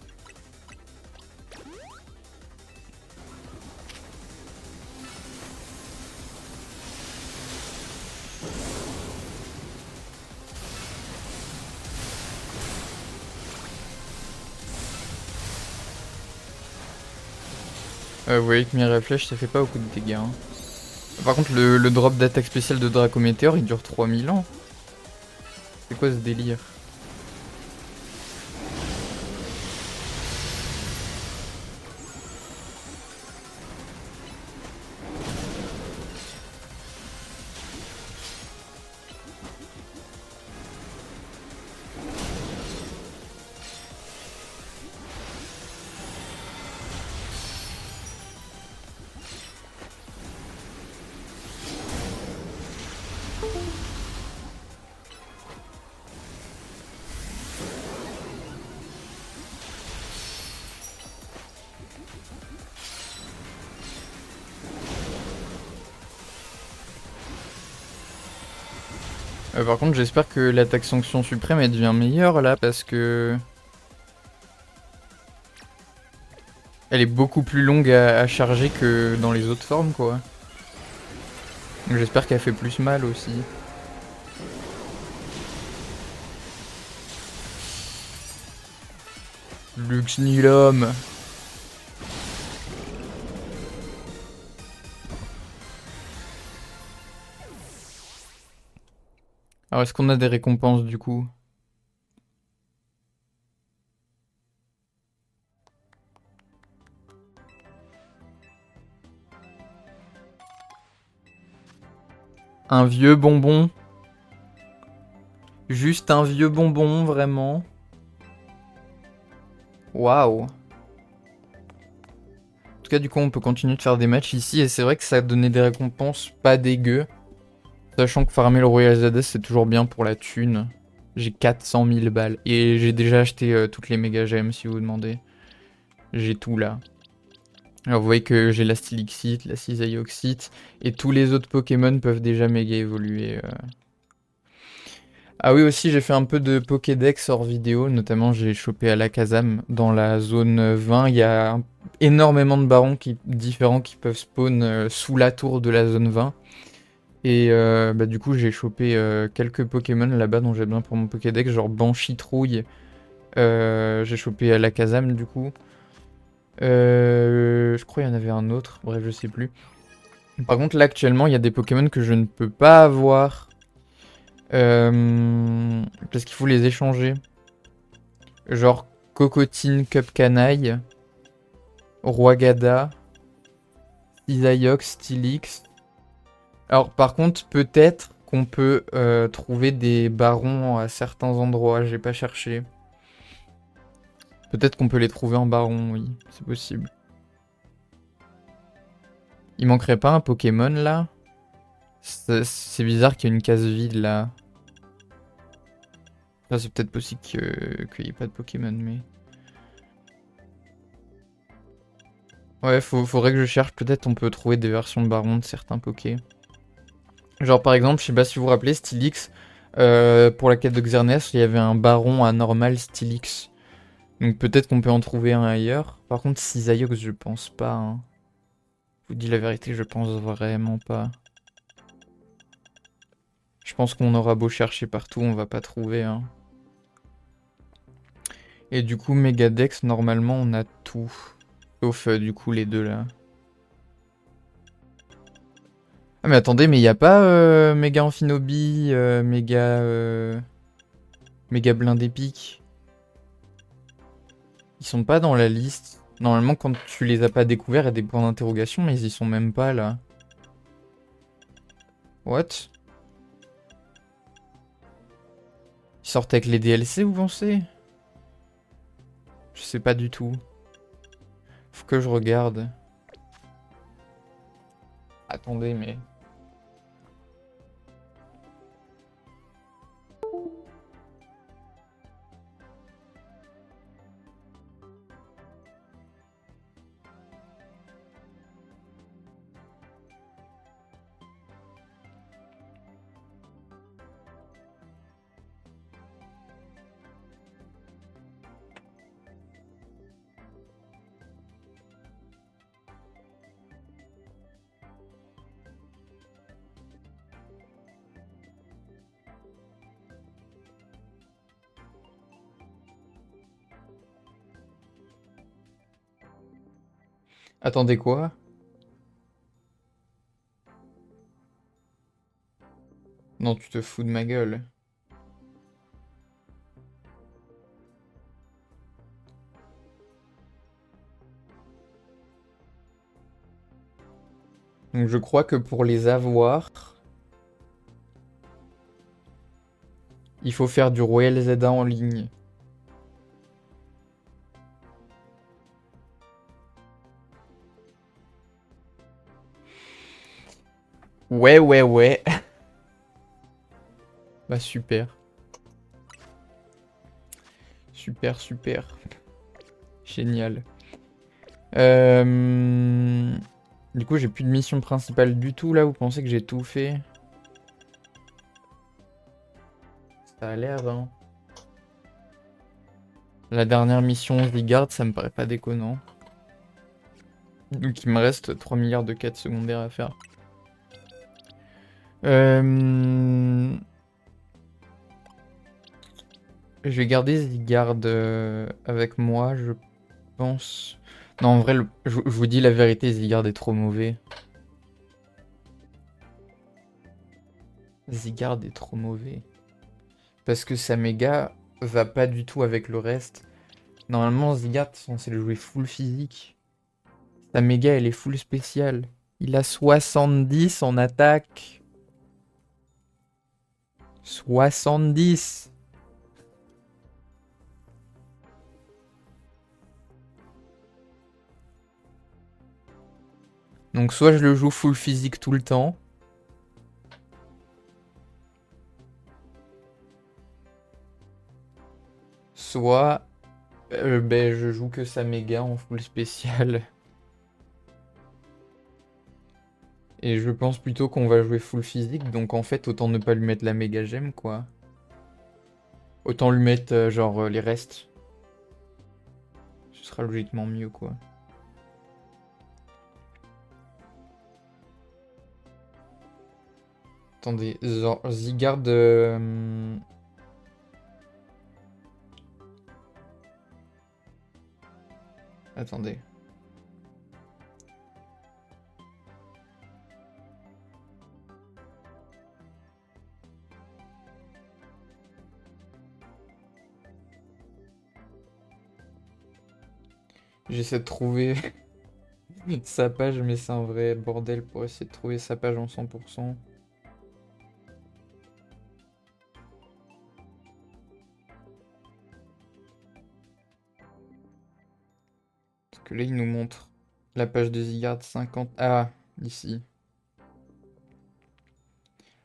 [SPEAKER 1] Vous voyez que mes flèche ça fait pas beaucoup de dégâts. Hein. Par contre le drop d'attaque spéciale de Dracométéor il dure 3000 ans. C'est quoi ce délire? Par contre j'espère que l'attaque sanction suprême elle devient meilleure là parce que... Elle est beaucoup plus longue à charger que dans les autres formes quoi. Donc j'espère qu'elle fait plus mal aussi. Lux Nilum. Alors est-ce qu'on a des récompenses du coup? Un vieux bonbon. Juste un vieux bonbon, vraiment. Waouh. En tout cas, du coup, on peut continuer de faire des matchs ici. Et c'est vrai que ça a donné des récompenses pas dégueu. Sachant que farmer le Royal ZS, c'est toujours bien pour la thune. J'ai 400 000 balles. Et j'ai déjà acheté toutes les méga gemmes, si vous demandez. J'ai tout là. Alors vous voyez que j'ai la Stylixite, la Cisaillocite. Et tous les autres Pokémon peuvent déjà méga évoluer. Ah oui, aussi j'ai fait un peu de Pokédex hors vidéo, notamment j'ai chopé à Alakazam dans la zone 20. Il y a énormément de barons différents qui peuvent spawn sous la tour de la zone 20. Et bah, du coup j'ai chopé quelques Pokémon là-bas dont j'ai besoin pour mon Pokédex, genre Banshee Trouille. J'ai chopé Alakazam du coup. Je crois qu'il y en avait un autre, bref je sais plus. Par contre là actuellement il y a des Pokémon que je ne peux pas avoir. Parce qu'il faut les échanger. Genre Cocotine, Cupcanaille, Roigada, Isaiox, Stylix. Alors par contre, peut-être qu'on peut trouver des barons à certains endroits, j'ai pas cherché. Peut-être qu'on peut les trouver en baron, oui, c'est possible. Il manquerait pas un Pokémon là? C'est bizarre qu'il y ait une case vide là. Enfin, c'est peut-être possible qu'il n'y ait pas de Pokémon, mais... Ouais, faudrait que je cherche. Peut-être on peut trouver des versions de baron de certains Poké. Genre par exemple, je sais pas si vous vous rappelez, Stylix, pour la quête de Xerneas, il y avait un baron anormal Stylix. Donc peut-être qu'on peut en trouver un ailleurs. Par contre, Cisaiox, je pense pas. Hein. Je vous dis la vérité, je pense vraiment pas. Je pense qu'on aura beau chercher partout, on va pas trouver. Hein. Et du coup, Megadex, normalement, on a tout. Sauf du coup les deux là. Ah mais attendez, mais il y a pas Méga Amphinobi, Méga Blindé Pique. Ils sont pas dans la liste. Normalement, quand tu les as pas découverts, il y a des points d'interrogation, mais ils y sont même pas là. What? Ils sortent avec les DLC, vous pensez? Je sais pas du tout. Faut que je regarde. Attendez, mais... Attendez quoi? Non, tu te fous de ma gueule. Donc je crois que pour les avoir, il faut faire du Royal Zelda en ligne. Ouais, ouais, ouais. Bah super. Super, super. Génial. Du coup, j'ai plus de mission principale du tout là. Vous pensez que j'ai tout fait? Ça a l'air, hein. La dernière mission Vigard, ça me paraît pas déconnant. Donc il me reste 3 milliards de quêtes secondaires à faire. Je vais garder Zygarde avec moi, je pense. Non, en vrai, je vous dis la vérité, Zygarde est trop mauvais. Zygarde est trop mauvais. Parce que sa méga va pas du tout avec le reste. Normalement, Zygarde est censé le jouer full physique. Sa méga, elle est full spéciale. Il a 70 en attaque. 70. Donc soit je le joue full physique tout le temps. Soit ben, je joue que sa méga en full spécial. Et je pense plutôt qu'on va jouer full physique. Donc en fait, autant ne pas lui mettre la méga gemme, quoi. Autant lui mettre genre les restes. Ce sera logiquement mieux, quoi. Attendez, Zygarde... Attendez. J'essaie de trouver sa page, mais c'est un vrai bordel pour essayer de trouver sa page en 100%. Parce que là, il nous montre la page de Zygarde 50... Ah, ici.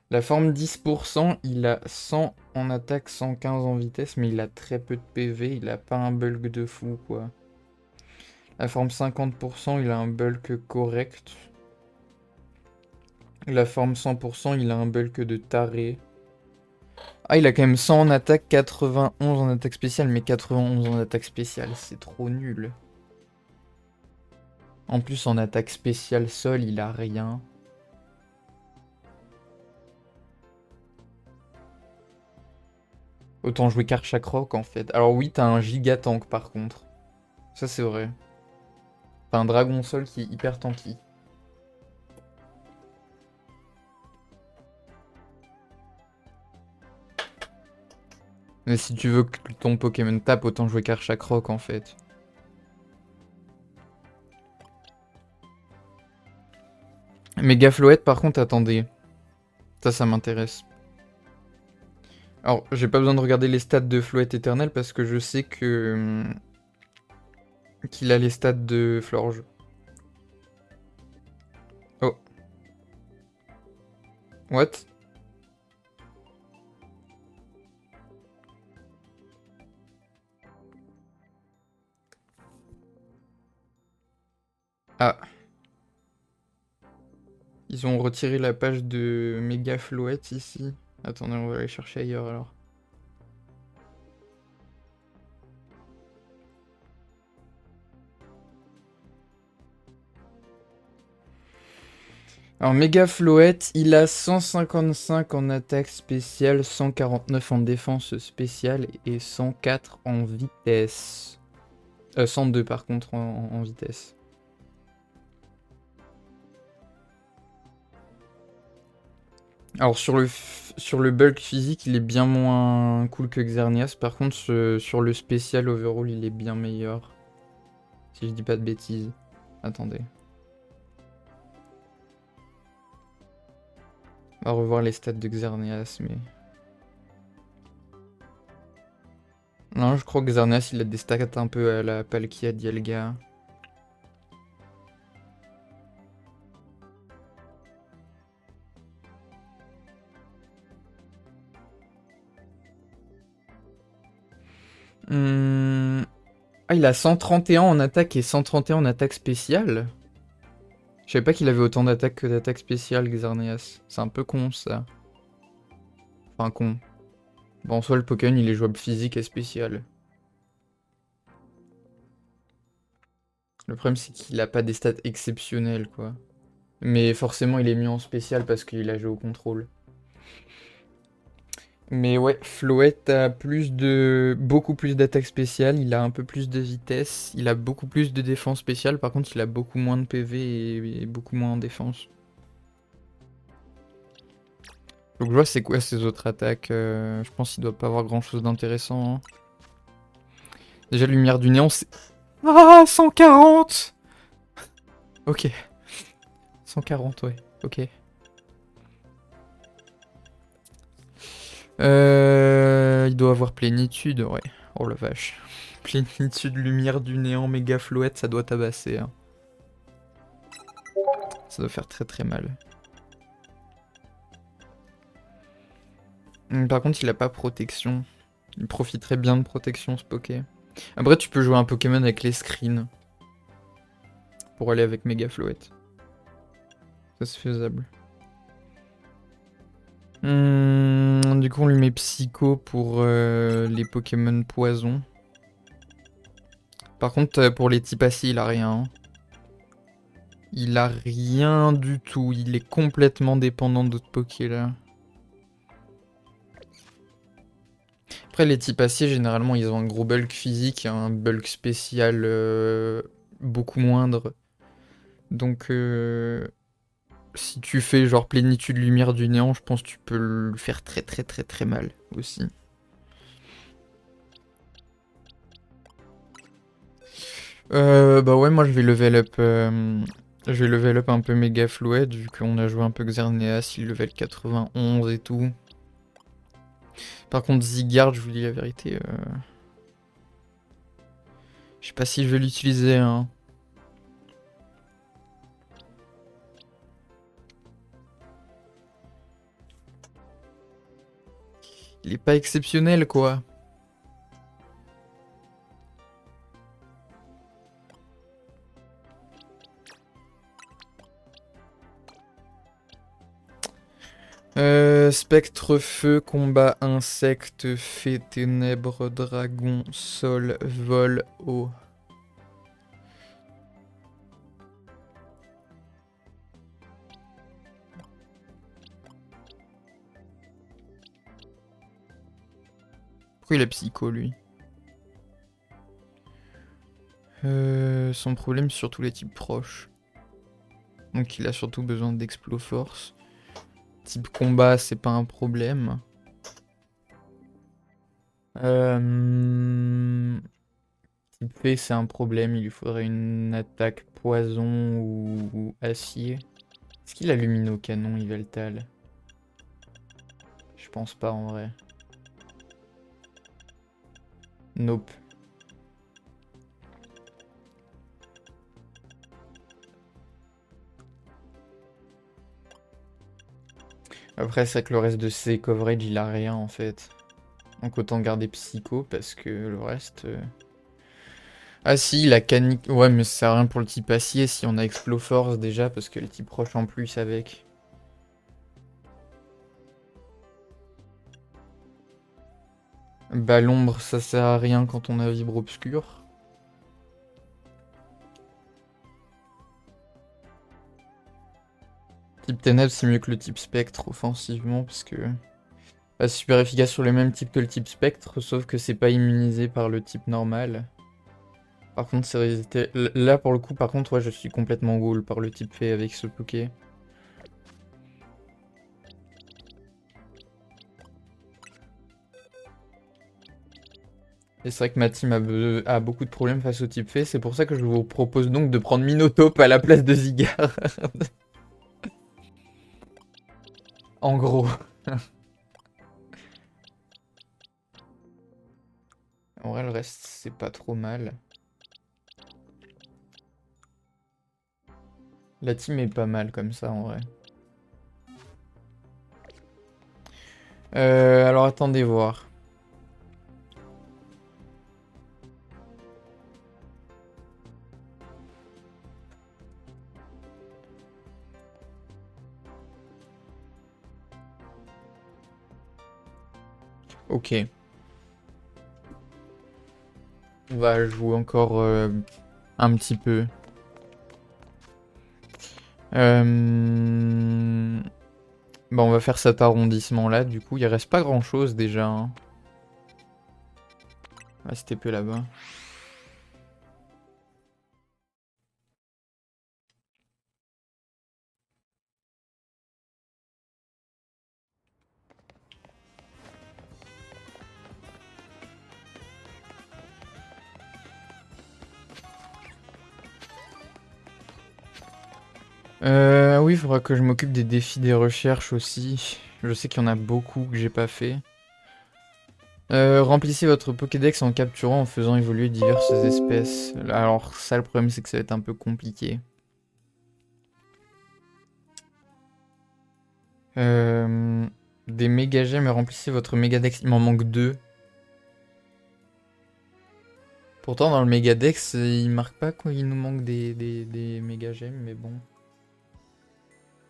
[SPEAKER 1] La forme 10%, il a 100 en attaque, 115 en vitesse, mais il a très peu de PV, il a pas un bulk de fou, quoi. La forme 50%, il a un bulk correct. La forme 100%, il a un bulk de taré. Ah, il a quand même 100 en attaque, 91 en attaque spéciale, mais 91 en attaque spéciale, c'est trop nul. En plus, en attaque spéciale sol, il a rien. Autant jouer Karchakroc en fait. Alors oui, t'as un giga tank par contre. Ça c'est vrai. T'as un dragon sol qui est hyper tanky. Mais si tu veux que ton Pokémon tape, autant jouer Karchakroc en fait. Méga Floette par contre, attendez. Ça m'intéresse. Alors, j'ai pas besoin de regarder les stats de Floette éternelle parce que je sais que qu'il a les stats de Florge. Oh. What? Ah. Ils ont retiré la page de Méga Floette ici. Attendez, on va aller chercher ailleurs alors. Alors Méga Floette, il a 155 en attaque spéciale, 149 en défense spéciale et 104 en vitesse. 102 par contre en vitesse. Alors sur le bulk physique, il est bien moins cool que Xerneas. Par contre, sur le spécial overall, il est bien meilleur. Si je dis pas de bêtises. Attendez. On va revoir les stats de Xerneas, mais... Non, je crois que Xerneas, il a des stats un peu à la Palkia Dialga. Ah, il a 131 en attaque et 131 en attaque spéciale. Je savais pas qu'il avait autant d'attaque que d'attaque spéciale, Xerneas. C'est un peu con, ça. Enfin, con. Bon, en soi, le Pokémon, il est jouable physique et spécial. Le problème, c'est qu'il a pas des stats exceptionnelles, quoi. Mais forcément, il est mis en spécial parce qu'il a joué au contrôle. Mais ouais, Floette a beaucoup plus d'attaque spéciale, il a un peu plus de vitesse, il a beaucoup plus de défense spéciale, par contre il a beaucoup moins de PV et beaucoup moins en défense. Donc je vois c'est quoi ses autres attaques, je pense qu'il doit pas avoir grand chose d'intéressant. Hein. Déjà Lumière du Néant c'est... Ah 140. Ok. 140 ouais, ok. Il doit avoir Plénitude, ouais. Oh la vache. Plénitude, Lumière du Néant, méga Floette, ça doit tabasser. Hein. Ça doit faire très très mal. Par contre, il a pas protection. Il profiterait bien de protection, ce Poké. Après, tu peux jouer un Pokémon avec les screens. Pour aller avec Mega Floette. Ça, c'est faisable. Du coup, on lui met Psycho pour les Pokémon poison. Par contre, pour les types acier, il a rien. Hein. Il a rien du tout. Il est complètement dépendant d'autres Poké, là. Après, les types acier, généralement, ils ont un gros bulk physique et un bulk spécial beaucoup moindre. Donc, si tu fais genre Plénitude Lumière du Néant, je pense que tu peux le faire très très très très mal aussi. Bah ouais, moi je vais level up. Je vais level up un peu Méga Flouette, vu qu'on a joué un peu Xerneas, il level 91 et tout. Par contre, Zygarde, je vous dis la vérité. Je sais pas si je vais l'utiliser. Hein. Il est pas exceptionnel quoi. Spectre feu, combat, insecte, fée, ténèbres, dragon, sol, vol, eau. Pourquoi il a psycho lui? Son problème c'est surtout les types proches. Donc il a surtout besoin d'Explo-Force. Type combat, c'est pas un problème. Type fée, c'est un problème. Il lui faudrait une attaque poison ou acier. Est-ce qu'il a lumino-canon, Yveltal? Je pense pas en vrai. Nope. Après, c'est vrai que le reste de ses coverage, il a rien en fait. Donc autant garder Psycho parce que le reste... Ah si, la canique... Ouais, mais ça sert à rien pour le type acier si on a Explo-Force déjà parce que le type roche en plus avec. Bah l'ombre, ça sert à rien quand on a Vibre Obscur. Type Ténèbres, c'est mieux que le type Spectre offensivement parce que... Bah, c'est super efficace sur le même type que le type Spectre, sauf que c'est pas immunisé par le type normal. Par contre, c'est résisté... Là, pour le coup, par contre, ouais, je suis complètement ghoul par le type Fée avec ce Poké. Et c'est vrai que ma team a beaucoup de problèmes face au type fait. C'est pour ça que je vous propose donc de prendre Minotape à la place de Zygarde. En gros. En vrai, le reste, c'est pas trop mal. La team est pas mal comme ça, en vrai. Alors, attendez voir. Ok. On va jouer encore un petit peu. Bon, on va faire cet arrondissement-là. Du coup, il reste pas grand-chose déjà. Hein. On va se TP là-bas. Oui, il faudra que je m'occupe des défis des recherches aussi. Je sais qu'il y en a beaucoup que j'ai pas fait. Remplissez votre Pokédex en capturant, en faisant évoluer diverses espèces. Alors ça, le problème, c'est que ça va être un peu compliqué. Des méga gemmes, remplissez votre Mégadex. Il m'en manque 2. Pourtant, dans le Mégadex, il marque pas qu'il nous manque des méga gemmes, mais bon.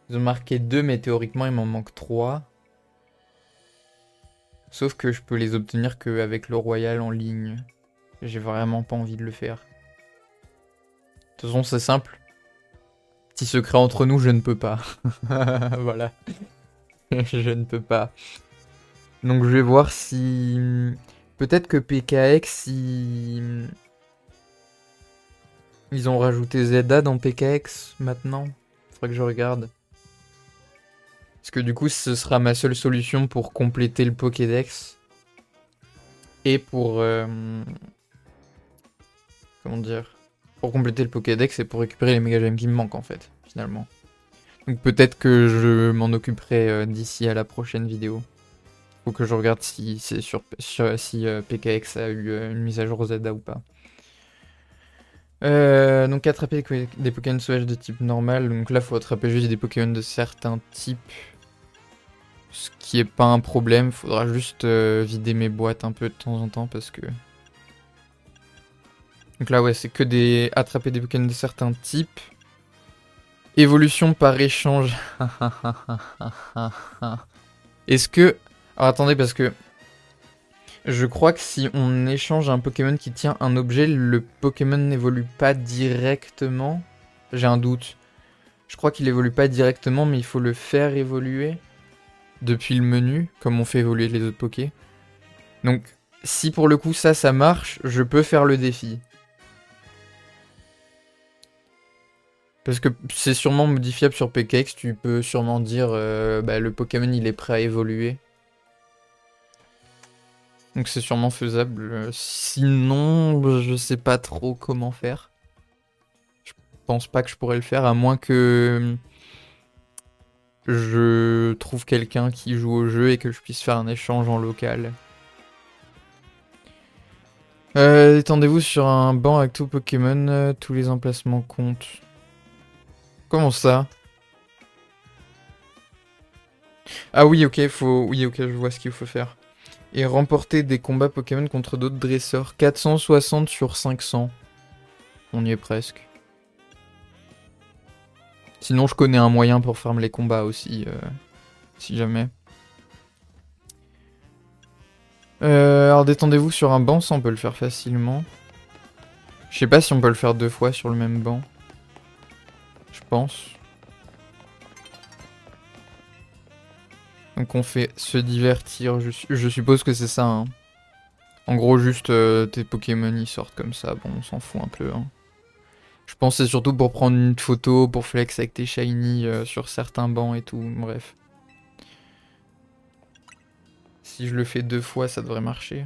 [SPEAKER 1] Ils ont marqué 2, mais théoriquement, il m'en manque 3. Sauf que je peux les obtenir qu'avec le Royal en ligne. J'ai vraiment pas envie de le faire. De toute façon, c'est simple. Petit secret entre nous, je ne peux pas. Voilà. Je ne peux pas. Donc je vais voir si... Peut-être que PKX, ils ont rajouté Zelda dans PKX maintenant. Faudrait que je regarde. Parce que du coup, ce sera ma seule solution pour compléter le Pokédex. Et pour... comment dire? Pour compléter le Pokédex et pour récupérer les Mega Gems qui me manquent en fait, finalement. Donc peut-être que je m'en occuperai d'ici à la prochaine vidéo. Faut que je regarde si c'est si PKX a eu une mise à jour Zelda ou pas. Donc attraper des Pokémon sauvages de type normal. Donc là, faut attraper juste des Pokémon de certains types. Ce qui est pas un problème. Faudra juste vider mes boîtes un peu de temps en temps parce que... Donc là, ouais, c'est que des... Attraper des Pokémon de certains types. Évolution par échange. Est-ce que... Alors attendez, parce que... Je crois que si on échange un Pokémon qui tient un objet, le Pokémon n'évolue pas directement. J'ai un doute. Je crois qu'il évolue pas directement, mais il faut le faire évoluer depuis le menu, comme on fait évoluer les autres Pokés. Donc, si pour le coup ça marche, je peux faire le défi. Parce que c'est sûrement modifiable sur PKX, tu peux sûrement dire bah, le Pokémon il est prêt à évoluer. Donc c'est sûrement faisable. Sinon, je sais pas trop comment faire. Je pense pas que je pourrais le faire, à moins que je trouve quelqu'un qui joue au jeu et que je puisse faire un échange en local. Étendez-vous sur un banc avec tout Pokémon, tous les emplacements comptent. Comment ça? Ah oui, ok, oui, ok, je vois ce qu'il faut faire. Et remporter des combats Pokémon contre d'autres dresseurs. 460 sur 500. On y est presque. Sinon, je connais un moyen pour farm les combats aussi, si jamais. Alors détendez-vous sur un banc, ça on peut le faire facilement. Je sais pas si on peut le faire 2 fois sur le même banc. Je pense. Donc on fait se divertir, je suppose que c'est ça. Hein. En gros, juste tes Pokémon ils sortent comme ça, bon on s'en fout un peu. Hein. Je pense que c'est surtout pour prendre une photo, pour flex avec tes shiny sur certains bancs et tout, bref. Si je le fais 2 fois, ça devrait marcher.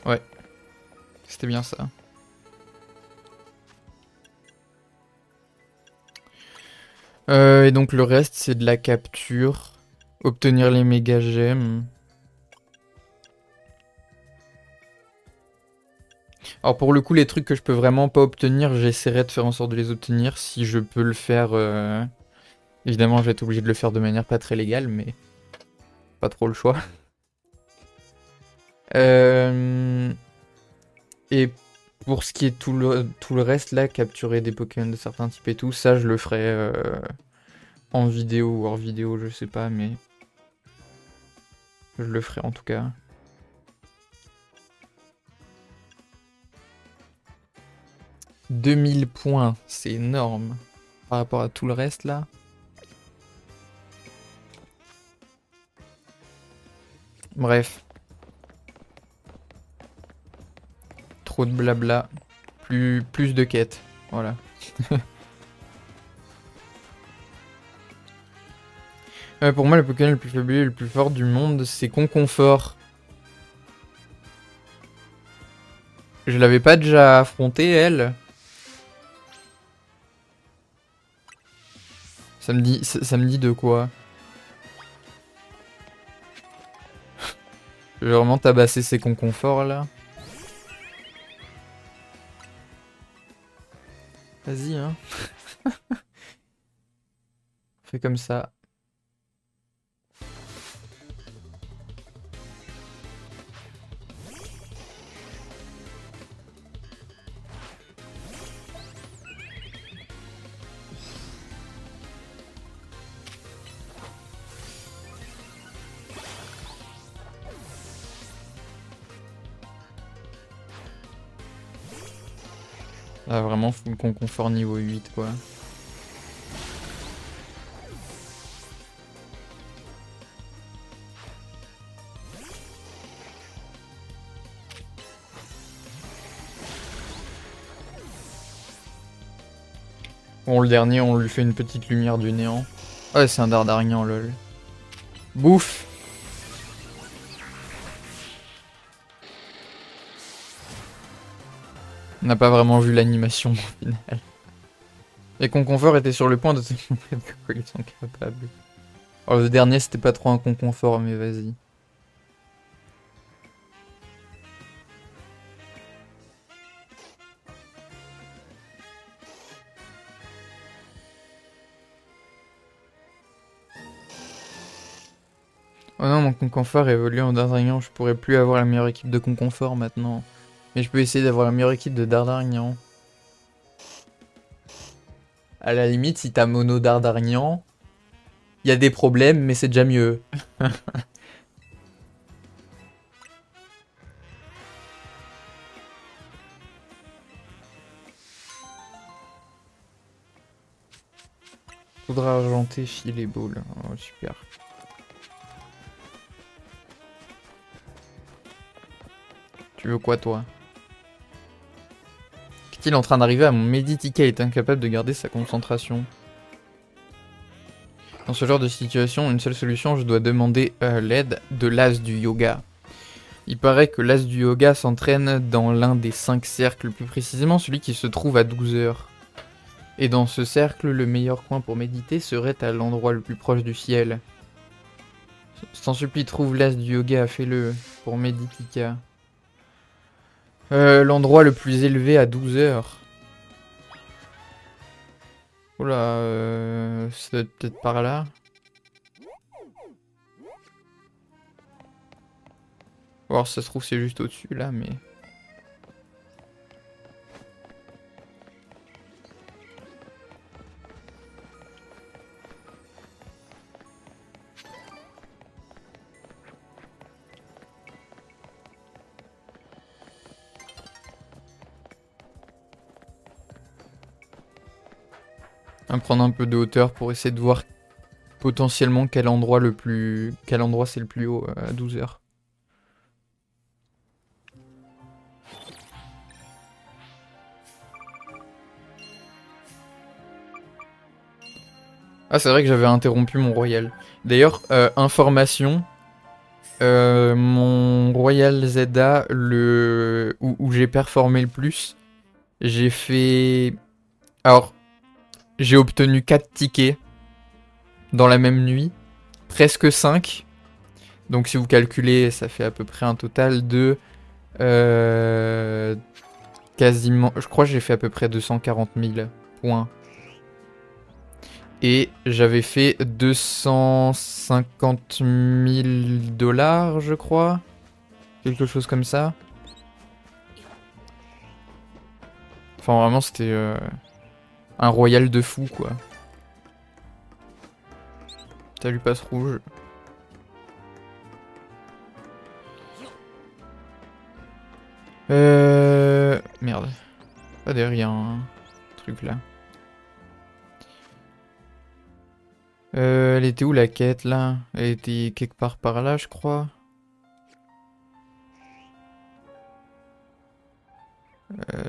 [SPEAKER 1] Ouais, c'était bien ça. Et donc le reste, c'est de la capture. Obtenir les méga gemmes. Alors pour le coup, les trucs que je peux vraiment pas obtenir, j'essaierai de faire en sorte de les obtenir. Si je peux le faire... Évidemment, je vais être obligé de le faire de manière pas très légale, mais... Pas trop le choix. Et pour ce qui est tout le reste, là, capturer des Pokémon de certains types et tout, ça, je le ferai en vidéo ou hors vidéo, je sais pas, mais... Je le ferai en tout cas. « 2000 points, c'est énorme. Par rapport à tout le reste, là. Bref. Trop de blabla. Plus de quêtes. Voilà. Pour moi, le Pokémon le plus fabuleux et le plus fort du monde, c'est Conconfort. Je l'avais pas déjà affronté, elle. Ça me dit de quoi? Je vais vraiment tabasser ces Conconforts, là. Vas-y, hein. Fais comme ça. Là, vraiment, full Conconfort niveau 8, quoi. Bon, le dernier, on lui fait une petite lumière du néant. Ouais, c'est un Dardarian, lol. Bouffe! On n'a pas vraiment vu l'animation au final. Les Conconforts étaient sur le point de te montrer de quoi ils sont capables. Alors le dernier c'était pas trop un Conconfort, mais vas-y. Oh non, mon Conconfort évolue en Dardarian, je pourrais plus avoir la meilleure équipe de Conconfort maintenant. Mais je peux essayer d'avoir la meilleure équipe de Dardarian. À la limite, si t'as mono Dardarian, il y a des problèmes, mais c'est déjà mieux. Faudra argenter filet ball. Oh, super. Tu veux quoi, toi? Qu'est-il en train d'arriver à mon Meditika est incapable de garder sa concentration? Dans ce genre de situation, une seule solution, je dois demander l'aide de l'as du yoga. Il paraît que l'as du yoga s'entraîne dans l'un des 5 cercles, plus précisément celui qui se trouve à 12 heures. Et dans ce cercle, le meilleur coin pour méditer serait à l'endroit le plus proche du ciel. S'en supplie, trouve l'as du yoga, fais-le pour Meditika. L'endroit le plus élevé à 12 heures. Oula, c'est peut-être par là. Alors ça se trouve c'est juste au-dessus là, mais... On va prendre un peu de hauteur pour essayer de voir potentiellement quel endroit c'est le plus haut à 12 heures. Ah, c'est vrai que j'avais interrompu mon royal. D'ailleurs, information, Mon Royal Zelda, où j'ai performé le plus, j'ai fait... Alors, j'ai obtenu 4 tickets dans la même nuit, presque 5. Donc si vous calculez, ça fait à peu près un total de... quasiment... Je crois que j'ai fait à peu près 240 000 points. Et j'avais fait 250 000 dollars, je crois. Quelque chose comme ça. Enfin, vraiment, c'était un royal de fou, quoi. Salut, passe rouge. Merde. Pas derrière un truc là. Elle était où la quête là? Elle était quelque part par là, je crois.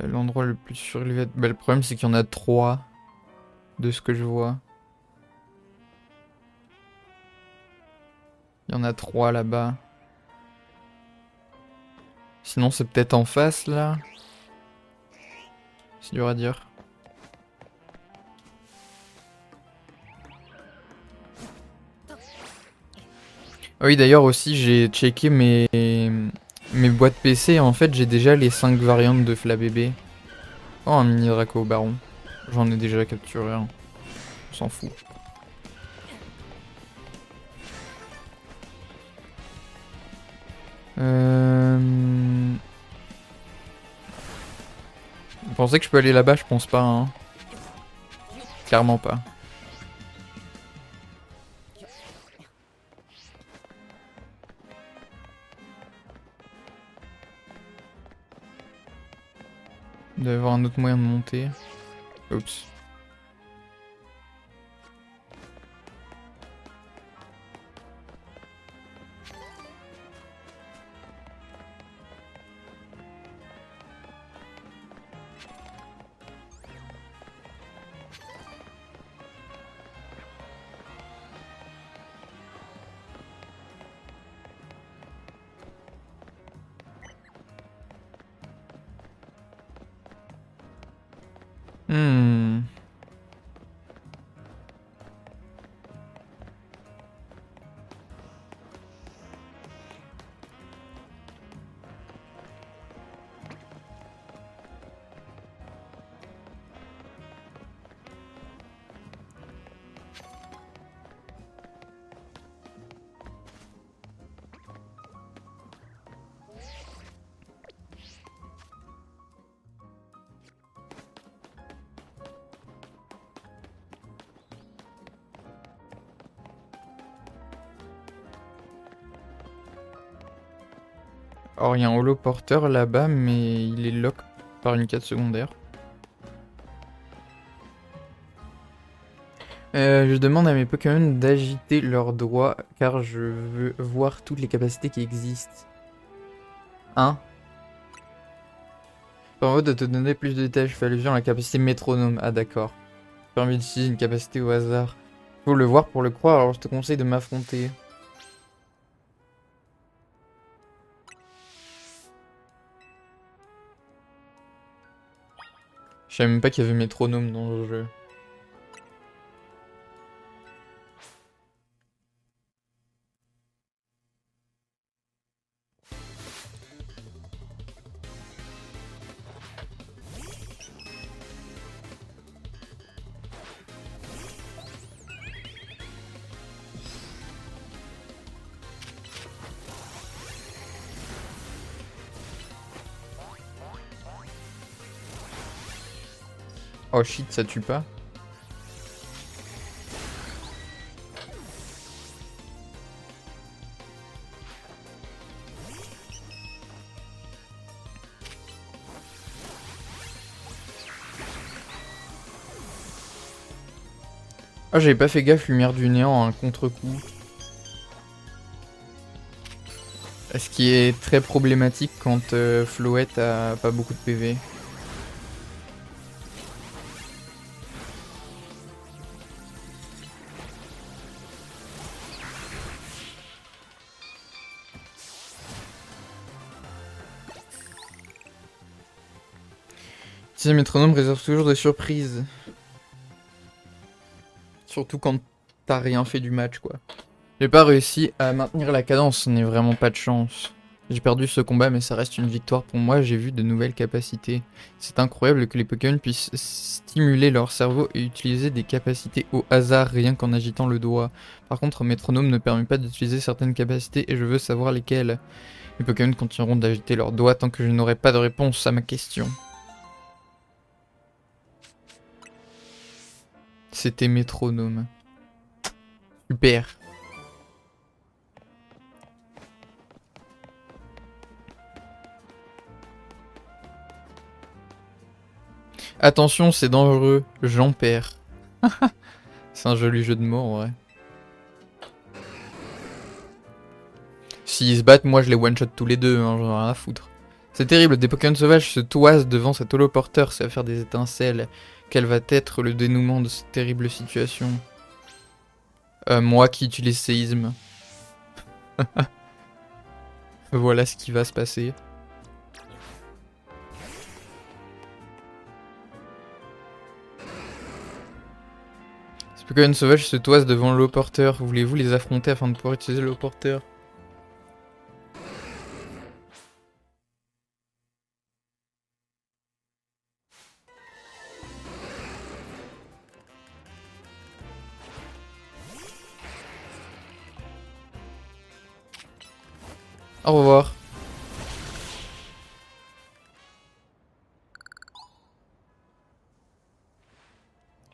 [SPEAKER 1] L'endroit le plus surélevé. Bah, le problème, c'est qu'il y en a 3 de ce que je vois. Il y en a 3 là-bas. Sinon, c'est peut-être en face là. C'est dur à dire. Ah oui, d'ailleurs aussi, j'ai checké mes boîtes PC. En fait, j'ai déjà les 5 variantes de Flabébé. Oh, un mini Draco Baron. J'en ai déjà capturé un. On s'en fout. Vous pensez que je peux aller là-bas? Je pense pas, hein. Clairement pas. Il doit y avoir un autre moyen de monter. Oups. Hmm. Or, il y a un holoporteur là-bas, mais il est lock par une quête secondaire. Je demande à mes Pokémon d'agiter leurs doigts, car je veux voir toutes les capacités qui existent. Hein? Permet de te donner plus de détails, je fais allusion à la capacité métronome. Ah d'accord. Permet d'utiliser une capacité au hasard. Faut le voir pour le croire, alors je te conseille de m'affronter. Je savais même pas qu'il y avait métronome dans le jeu. Oh shit, ça tue pas. Ah, j'avais pas fait gaffe, lumière du néant, un contre-coup. Ce qui est très problématique quand Floette a pas beaucoup de PV. Si, métronome réserve toujours des surprises. Surtout quand t'as rien fait du match, quoi. J'ai pas réussi à maintenir la cadence, ce n'est vraiment pas de chance. J'ai perdu ce combat, mais ça reste une victoire pour moi, j'ai vu de nouvelles capacités. C'est incroyable que les Pokémon puissent stimuler leur cerveau et utiliser des capacités au hasard rien qu'en agitant le doigt. Par contre, métronome ne permet pas d'utiliser certaines capacités et je veux savoir lesquelles. Les Pokémon continueront d'agiter leurs doigts tant que je n'aurai pas de réponse à ma question. C'était métronome. Super. Attention, c'est dangereux, j'en perds. C'est un joli jeu de mots en vrai. S'ils se battent, moi je les one-shot tous les deux, hein, j'en ai rien à foutre. C'est terrible, des Pokémon sauvages se toisent devant cet holoporteur, ça va faire des étincelles. Quel va être le dénouement de cette terrible situation? Moi qui utilise séisme. Voilà ce qui va se passer. Ces Pokémon sauvages se toisent devant l'holoporteur. Voulez-vous les affronter afin de pouvoir utiliser l'holoporteur? Au revoir.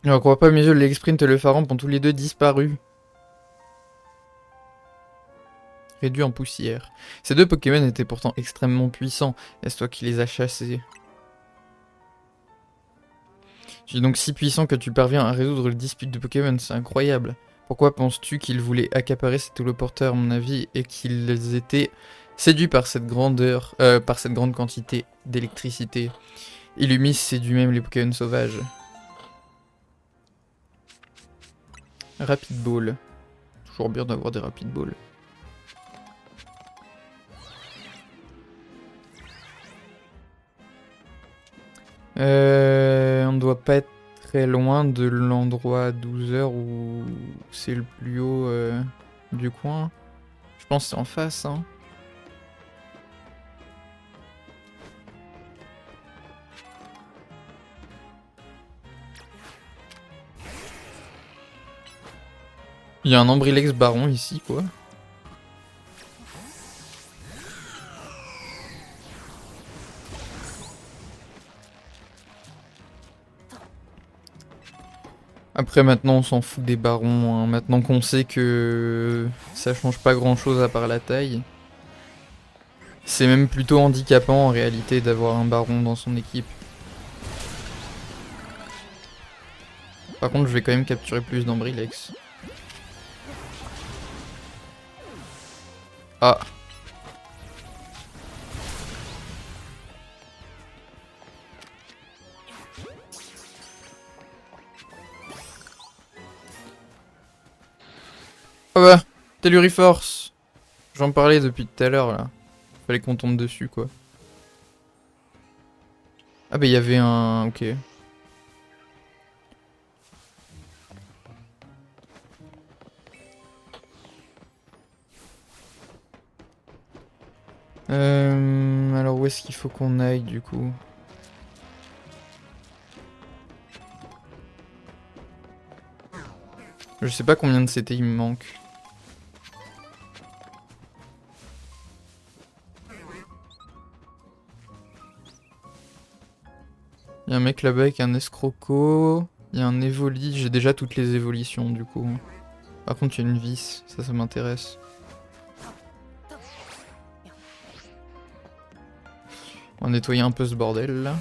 [SPEAKER 1] Je ne crois pas mes yeux, l'Exprint et le Pharamp ont tous les deux disparu. Réduits en poussière. Ces deux Pokémon étaient pourtant extrêmement puissants. Est-ce toi qui les as chassés? Tu es donc si puissant que tu parviens à résoudre le dispute de Pokémon, c'est incroyable. Pourquoi penses-tu qu'ils voulaient accaparer cet holoporteur à mon avis et qu'ils étaient séduits par cette grandeur, par cette grande quantité d'électricité? Illumis séduit même les Pokémon sauvages. Rapid Ball. Toujours bien d'avoir des Rapid Ball. On ne doit pas être très loin de l'endroit à 12 heures où c'est le plus haut du coin. Je pense que c'est en face, hein. Il y a un Ambrilex Baron ici, quoi. Après, maintenant, on s'en fout des barons, hein. Maintenant qu'on sait que ça change pas grand chose à part la taille. C'est même plutôt handicapant en réalité d'avoir un baron dans son équipe. Par contre, je vais quand même capturer plus d'Ambrilex. Ah. Ah bah, Telluriforce. J'en parlais depuis tout à l'heure là. Fallait qu'on tombe dessus quoi. Ah bah il y avait un... Ok. Alors où est-ce qu'il faut qu'on aille du coup? Je sais pas combien de CT il me manque. Il y a un mec là-bas avec un escroco. Il y a un évoli. J'ai déjà toutes les évolutions du coup. Par contre il y a une vis. Ça m'intéresse. On va nettoyer un peu ce bordel là.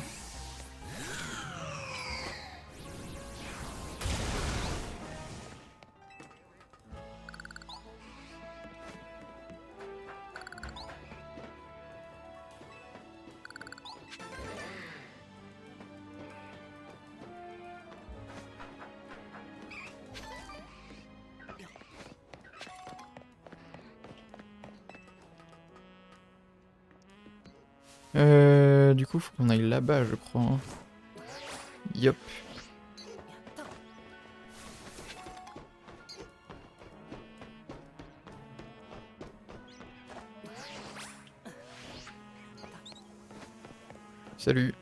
[SPEAKER 1] Du coup, faut qu'on aille là-bas, je crois, hein. Yop. Salut.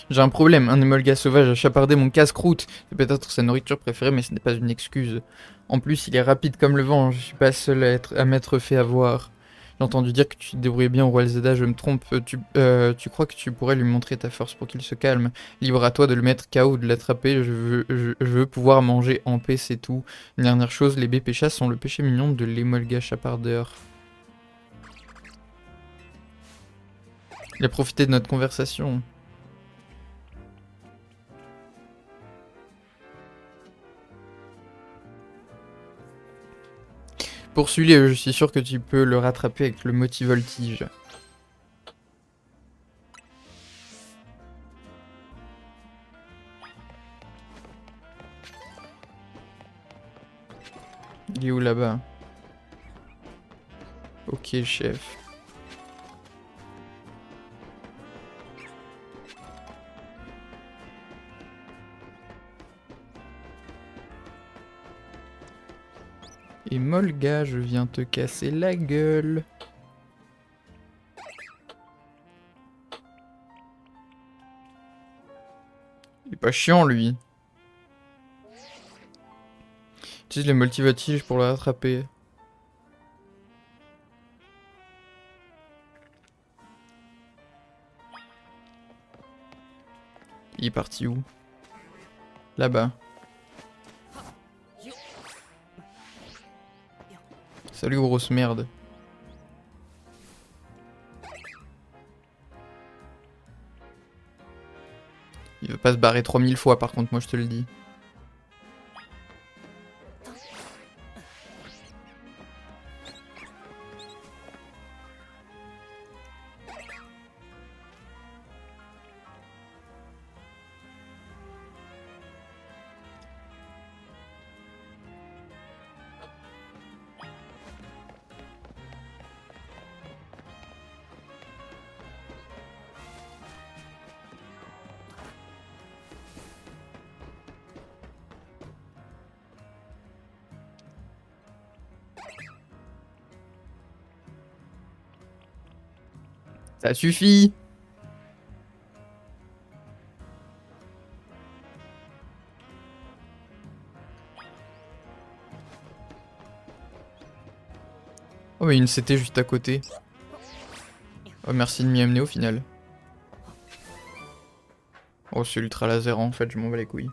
[SPEAKER 1] J'ai un problème, un émolga sauvage a chapardé mon casse-croûte. C'est peut-être sa nourriture préférée, mais ce n'est pas une excuse. En plus, il est rapide comme le vent, je suis pas seul à m'être fait avoir. J'ai entendu dire que tu te débrouillais bien au roi Zelda, je me trompe. Tu crois que tu pourrais lui montrer ta force pour qu'il se calme? Libre à toi de le mettre KO ou de l'attraper, je veux pouvoir manger en paix, c'est tout. Une dernière chose, les bépéchas sont le péché mignon de l'émolga chapardeur. Il a profité de notre conversation. Poursuis-le, je suis sûr que tu peux le rattraper avec le motivoltige. Il est où là-bas? Ok, chef. Et Molga, je viens te casser la gueule. Il est pas chiant, lui. Utilise le multivoltige pour le rattraper. Il est parti où? Là-bas. Salut, grosse merde. Il veut pas se barrer 3000 fois, par contre, moi je te le dis. Ça suffit! Oh, mais une CT juste à côté. Oh, merci de m'y amener au final. Oh, c'est ultra laser en fait, je m'en bats les couilles.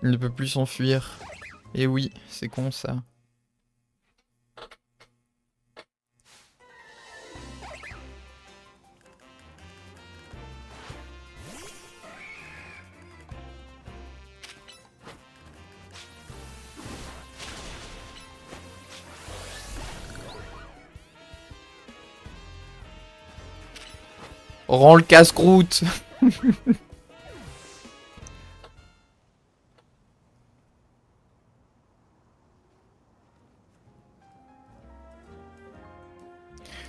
[SPEAKER 1] Il ne peut plus s'enfuir. Et oui, c'est con ça. Rends le casse-croûte!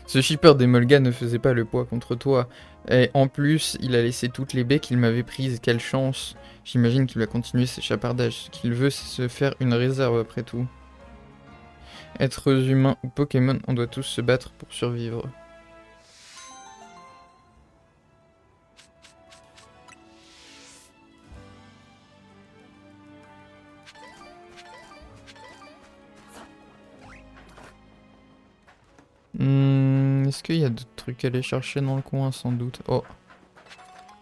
[SPEAKER 1] Ce shipper d'Emolga ne faisait pas le poids contre toi. Et en plus, il a laissé toutes les baies qu'il m'avait prises. Quelle chance! J'imagine qu'il va continuer ses chapardages. Ce qu'il veut, c'est se faire une réserve après tout. Êtres humains ou Pokémon, on doit tous se battre pour survivre. Est-ce qu'il y a d'autres trucs à aller chercher dans le coin? Sans doute. Oh,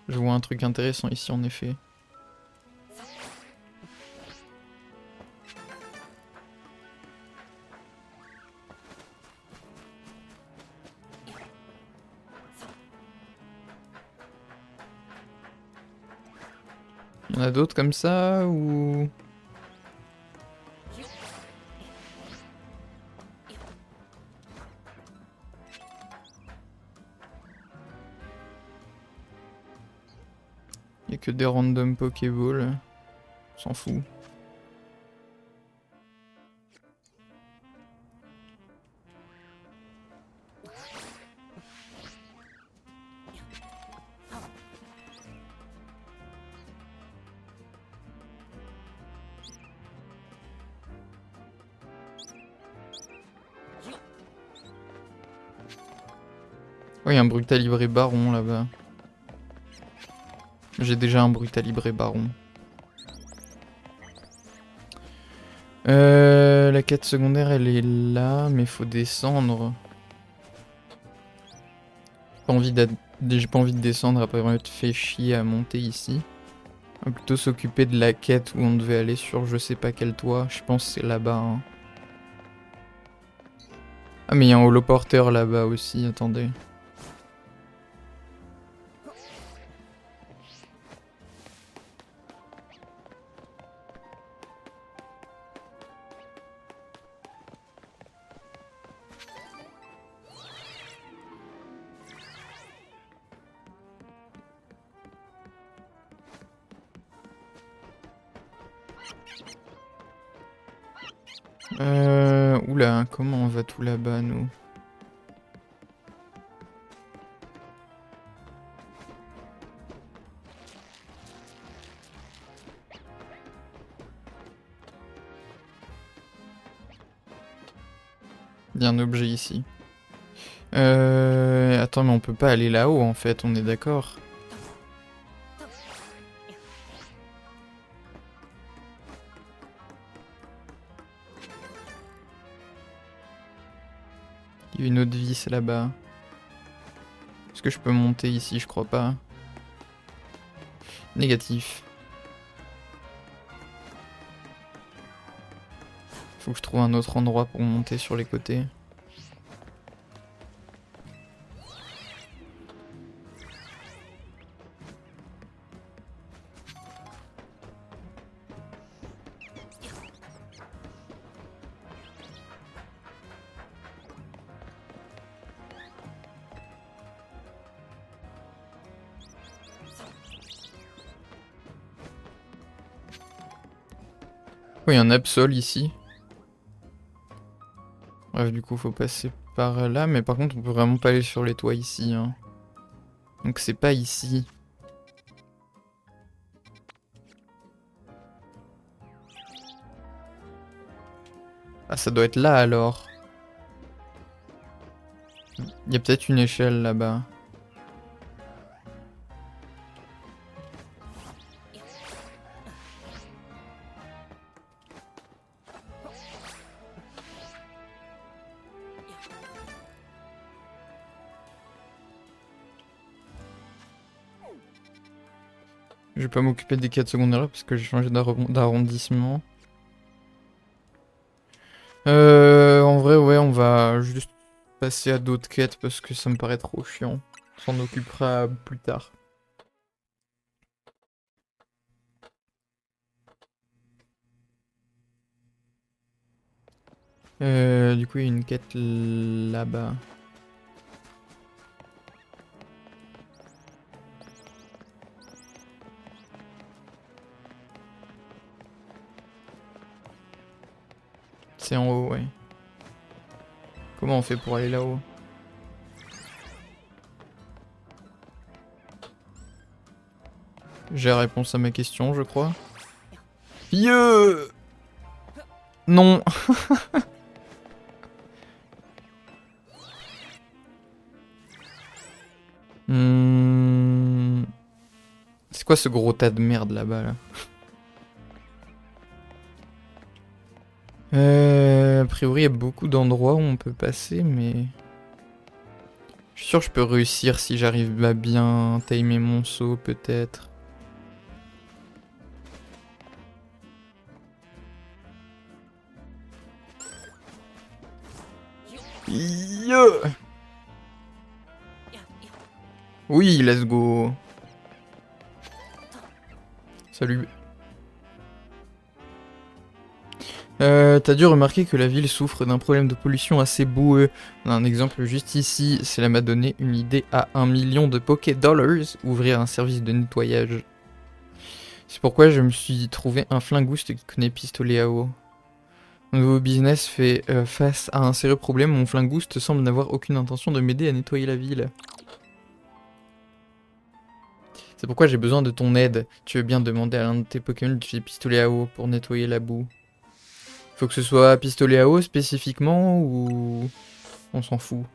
[SPEAKER 1] je vois un truc intéressant ici en effet. Il y en a d'autres comme ça ou... Il y a que des random Pokéballs. On s'en fout. Oui, un brutalibré baron là-bas. J'ai déjà un brutalibré baron. La quête secondaire elle est là, mais faut descendre. J'ai pas envie de descendre après avoir fait chier à monter ici. On va plutôt s'occuper de la quête où on devait aller sur je sais pas quel toit. Je pense que c'est là-bas. Hein. Ah mais il y a un holoporteur là-bas aussi, attendez. Oula, comment on va tout là-bas nous? Il y a un objet ici. Attends, mais on peut pas aller là-haut en fait, on est d'accord. Il y a une autre vis là-bas. Est-ce que je peux monter ici? Je crois pas. Négatif. Faut que je trouve un autre endroit pour monter sur les côtés. Oh, il y a un Absol ici. Bref, du coup, faut passer par là. Mais par contre, on peut vraiment pas aller sur les toits ici. Hein. Donc c'est pas ici. Ah, ça doit être là alors. Il y a peut-être une échelle là-bas. Je vais pas m'occuper des quêtes secondaires parce que j'ai changé d'arrondissement. En vrai, ouais, on va juste passer à d'autres quêtes parce que ça me paraît trop chiant. On s'en occupera plus tard. Du coup, il y a une quête là-bas. C'est en haut, ouais. Comment on fait pour aller là-haut? J'ai la réponse à ma question, je crois. Pieux! Non! C'est quoi ce gros tas de merde là-bas, là? A priori, il y a beaucoup d'endroits où on peut passer, mais... Je suis sûr que je peux réussir si j'arrive à bien timer mon saut, peut-être. Yeah. Oui, let's go. Salut. T'as dû remarquer que la ville souffre d'un problème de pollution assez boueux. On a un exemple juste ici, cela m'a donné une idée à 1 million de Poké Dollars, ouvrir un service de nettoyage. C'est pourquoi je me suis trouvé un flingouste qui connaît pistolet à eau. Mon nouveau business fait face à un sérieux problème, mon flingouste semble n'avoir aucune intention de m'aider à nettoyer la ville. C'est pourquoi j'ai besoin de ton aide. Tu veux bien demander à l'un de tes Pokémon d'utiliser pistolet à eau pour nettoyer la boue. Faut que ce soit pistolet à eau spécifiquement ou on s'en fout?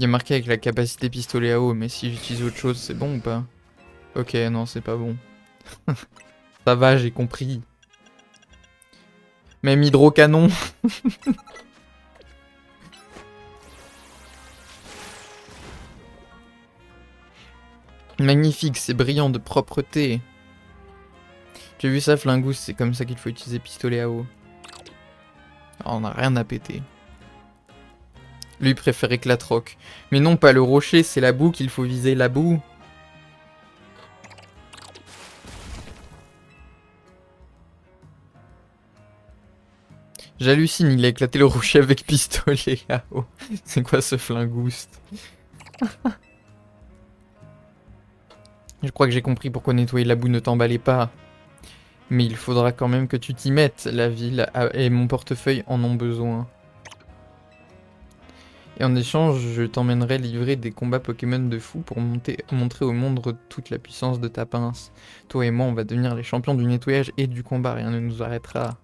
[SPEAKER 1] Il y a marqué avec la capacité pistolet à eau, mais si j'utilise autre chose, c'est bon ou pas? Ok, non, c'est pas bon. Ça va, j'ai compris. Même hydrocanon. Magnifique, c'est brillant de propreté. J'ai vu ça, Flingoust, c'est comme ça qu'il faut utiliser pistolet à eau. Alors, on a rien à péter. Lui préférait que la troque. Mais non, pas le rocher, c'est la boue qu'il faut viser, la boue. J'hallucine, il a éclaté le rocher avec pistolet à eau. C'est quoi ce Flingoust? Je crois que j'ai compris pourquoi nettoyer la boue ne t'emballait pas. Mais il faudra quand même que tu t'y mettes. La ville et mon portefeuille en ont besoin. Et en échange, je t'emmènerai livrer des combats Pokémon de fou pour montrer au monde toute la puissance de ta pince. Toi et moi, on va devenir les champions du nettoyage et du combat. Rien ne nous arrêtera.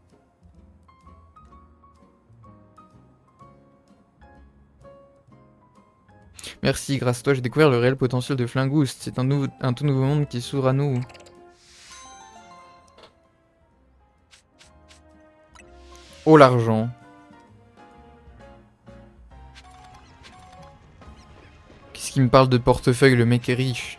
[SPEAKER 1] Merci, grâce à toi, j'ai découvert le réel potentiel de Flingoust. C'est un tout nouveau monde qui s'ouvre à nous. Oh l'argent. Qu'est-ce qui me parle de portefeuille, le mec est riche.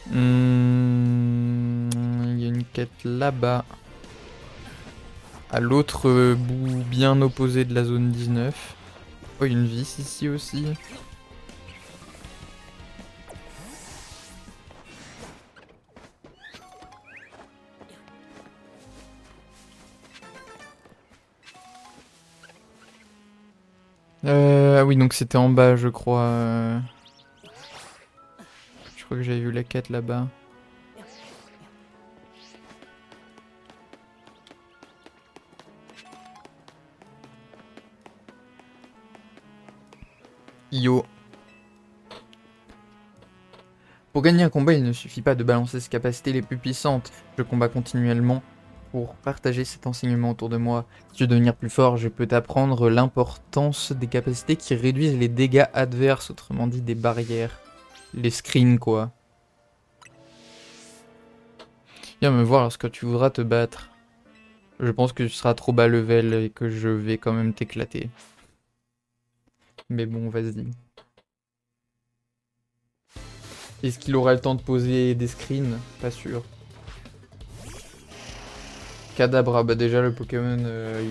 [SPEAKER 1] Il y a une quête là-bas. À l'autre bout bien opposé de la zone 19. Oh, il y a une vis ici aussi. Ah oui, donc c'était en bas, je crois. Je crois que j'avais vu la quête là-bas. Yo. Pour gagner un combat, il ne suffit pas de balancer ses capacités les plus puissantes. Je combats continuellement pour partager cet enseignement autour de moi. Si tu veux devenir plus fort, je peux t'apprendre l'importance des capacités qui réduisent les dégâts adverses, autrement dit des barrières. Les screens, quoi. Viens me voir lorsque tu voudras te battre. Je pense que tu seras trop bas level et que je vais quand même t'éclater. Mais bon, vas-y. Est-ce qu'il aura le temps de poser des screens? Pas sûr. Kadabra, bah déjà le Pokémon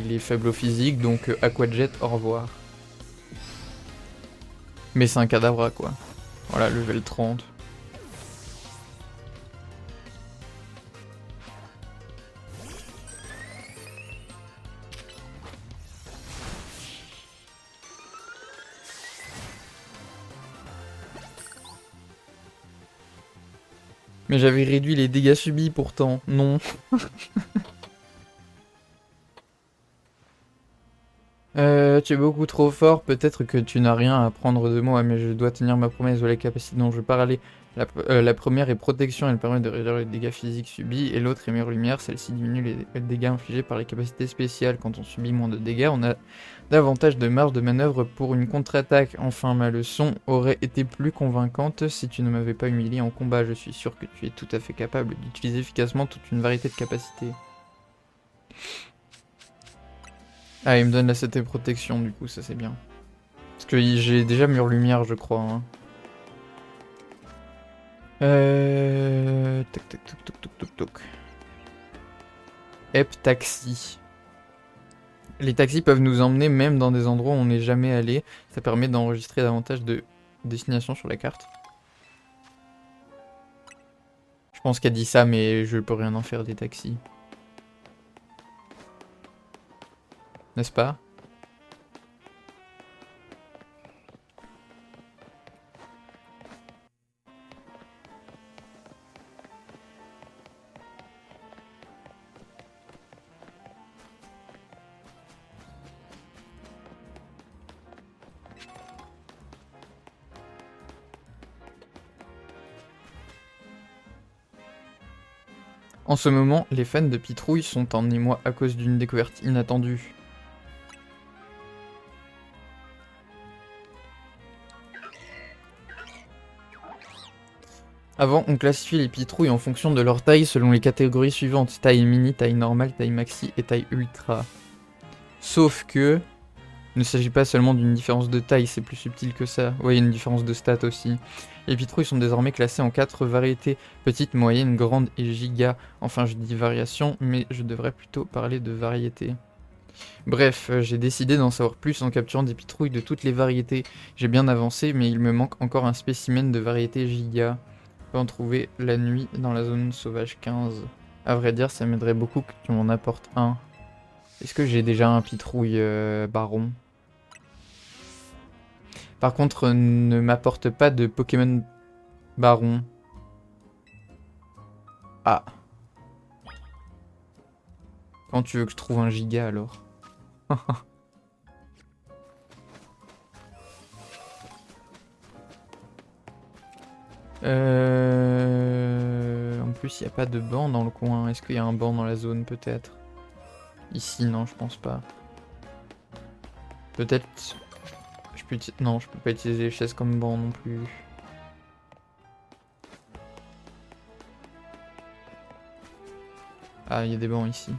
[SPEAKER 1] il est faible au physique, donc Aquajet, au revoir. Mais c'est un Kadabra quoi. Voilà, level 30. Mais j'avais réduit les dégâts subis pourtant, non. Tu es beaucoup trop fort, peut-être que tu n'as rien à apprendre de moi, mais je dois tenir ma promesse de la capacité dont je parlais. La première est protection, elle permet de réduire les dégâts physiques subis, et l'autre est mire lumière, celle-ci diminue les dégâts infligés par les capacités spéciales. Quand on subit moins de dégâts, on a davantage de marge de manœuvre pour une contre-attaque. Enfin, ma leçon aurait été plus convaincante si tu ne m'avais pas humilié en combat. Je suis sûr que tu es tout à fait capable d'utiliser efficacement toute une variété de capacités. Ah, il me donne la CT protection, du coup, ça c'est bien. Parce que j'ai déjà mur lumière, je crois. Hein. Tac, tac, tac, tac, tac, tac, tac. Ep Taxi. Les taxis peuvent nous emmener même dans des endroits où on n'est jamais allé. Ça permet d'enregistrer davantage de destinations sur la carte. Je pense qu'elle dit ça, mais je peux rien en faire des taxis. N'est-ce pas? En ce moment, les fans de Pitrouille sont en émoi à cause d'une découverte inattendue. Avant, on classifiait les pitrouilles en fonction de leur taille selon les catégories suivantes. Taille mini, taille normale, taille maxi et taille ultra. Sauf que... il ne s'agit pas seulement d'une différence de taille, c'est plus subtil que ça. Ouais, il y a une différence de stats aussi. Les pitrouilles sont désormais classées en 4 variétés. Petite, moyenne, grande et giga. Enfin, je dis variation, mais je devrais plutôt parler de variété. Bref, j'ai décidé d'en savoir plus en capturant des pitrouilles de toutes les variétés. J'ai bien avancé, mais il me manque encore un spécimen de variété giga. On peut en trouver la nuit dans la zone sauvage 15. À vrai dire, ça m'aiderait beaucoup que tu m'en apportes un. Est-ce que j'ai déjà un pitrouille baron? Par contre, ne m'apporte pas de Pokémon baron. Ah. Quand tu veux que je trouve un giga alors? En plus, il n'y a pas de banc dans le coin. Est-ce qu'il y a un banc dans la zone peut-être? Ici, non, je pense pas. Peut-être... Non, je peux pas utiliser les chaises comme banc non plus. Ah, il y a des bancs ici.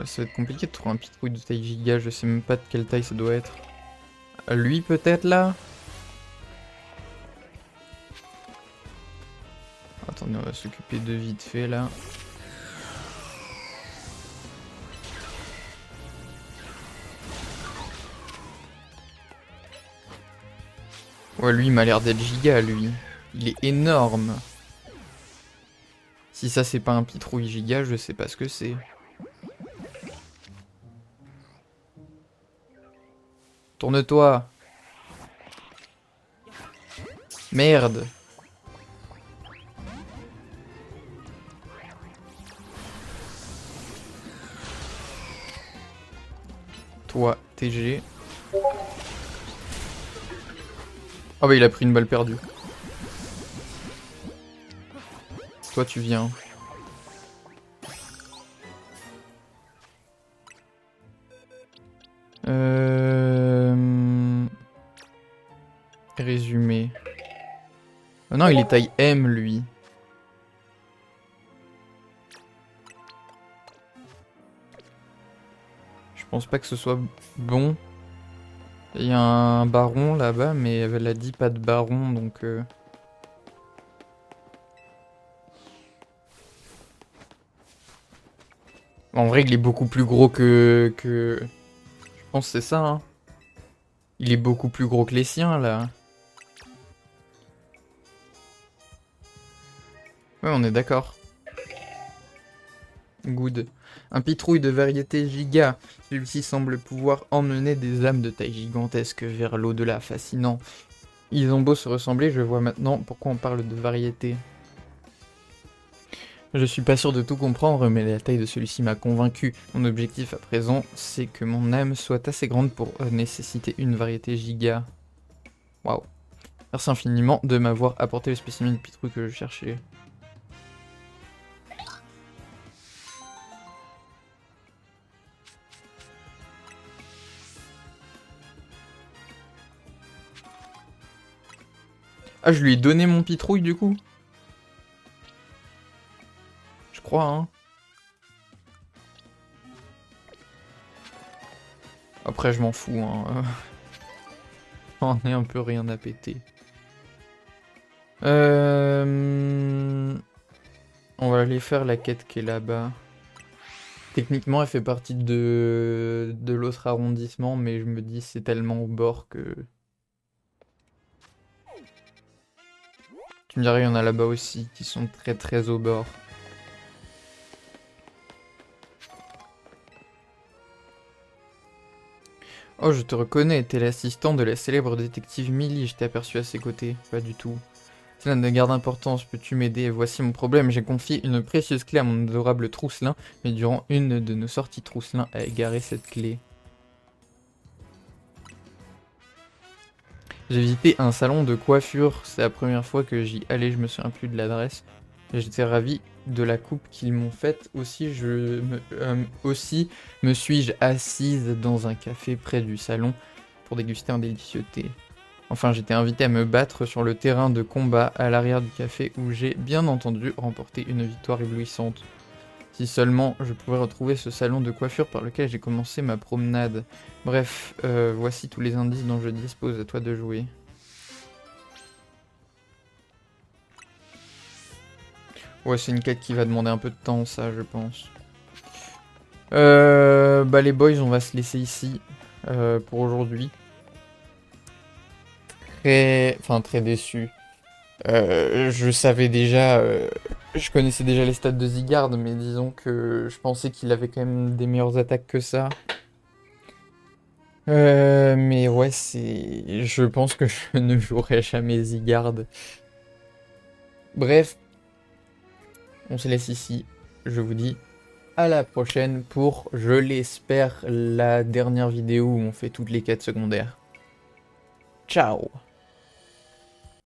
[SPEAKER 1] Ça va être compliqué de trouver un pitrouille de taille giga, je sais même pas de quelle taille ça doit être. Lui peut-être là? Attendez, on va s'occuper de vite fait là. Ouais, lui il m'a l'air d'être giga lui. Il est énorme. Si ça c'est pas un pitrouille giga, je sais pas ce que c'est. Tourne-toi. Merde. Toi, TG. Ah bah il a pris une balle perdue. Toi tu viens. Résumé. Oh non, il est taille M lui. Je pense pas que ce soit bon. Il y a un baron là-bas, mais elle a dit pas de baron, donc... En vrai, il est beaucoup plus gros que... Je pense que c'est ça, hein. Il est beaucoup plus gros que les siens, là. Ouais, on est d'accord. Good. Un pitrouille de variété giga. Celui-ci semble pouvoir emmener des âmes de taille gigantesque vers l'au-delà. Fascinant. Ils ont beau se ressembler, je vois maintenant pourquoi on parle de variété. Je suis pas sûr de tout comprendre, mais la taille de celui-ci m'a convaincu. Mon objectif à présent, c'est que mon âme soit assez grande pour nécessiter une variété giga. Waouh. Merci infiniment de m'avoir apporté le spécimen de pitrouille que je cherchais. Ah, je lui ai donné mon pitrouille du coup? Je crois, hein. Après, je m'en fous, hein. J'en ai un peu rien à péter. On va aller faire la quête qui est là-bas. Techniquement, elle fait partie de l'autre arrondissement, mais je me dis c'est tellement au bord que... Tu me dirais, il y en a là-bas aussi qui sont très très au bord. Oh, je te reconnais, t'es l'assistant de la célèbre détective Millie, je t'ai aperçu à ses côtés. Pas du tout. Cela ne garde importance, peux-tu m'aider? Voici mon problème, j'ai confié une précieuse clé à mon adorable Trousselin, mais durant une de nos sorties, Trousselin a égaré cette clé. J'ai visité un salon de coiffure, c'est la première fois que j'y allais, je me souviens plus de l'adresse. J'étais ravi de la coupe qu'ils m'ont faite, aussi me suis-je assise dans un café près du salon pour déguster un délicieux thé. Enfin, j'étais invité à me battre sur le terrain de combat à l'arrière du café où j'ai bien entendu remporté une victoire éblouissante. Si seulement je pouvais retrouver ce salon de coiffure par lequel j'ai commencé ma promenade. Bref, voici tous les indices dont je dispose, à toi de jouer. Ouais, c'est une quête qui va demander un peu de temps, ça, je pense. Bah les boys, on va se laisser ici pour aujourd'hui. Très déçu. Je savais déjà, je connaissais déjà les stats de Zygarde, mais disons que je pensais qu'il avait quand même des meilleures attaques que ça. Mais ouais, je pense que je ne jouerai jamais Zygarde. Bref, on se laisse ici. Je vous dis à la prochaine pour, je l'espère, la dernière vidéo où on fait toutes les quêtes secondaires. Ciao!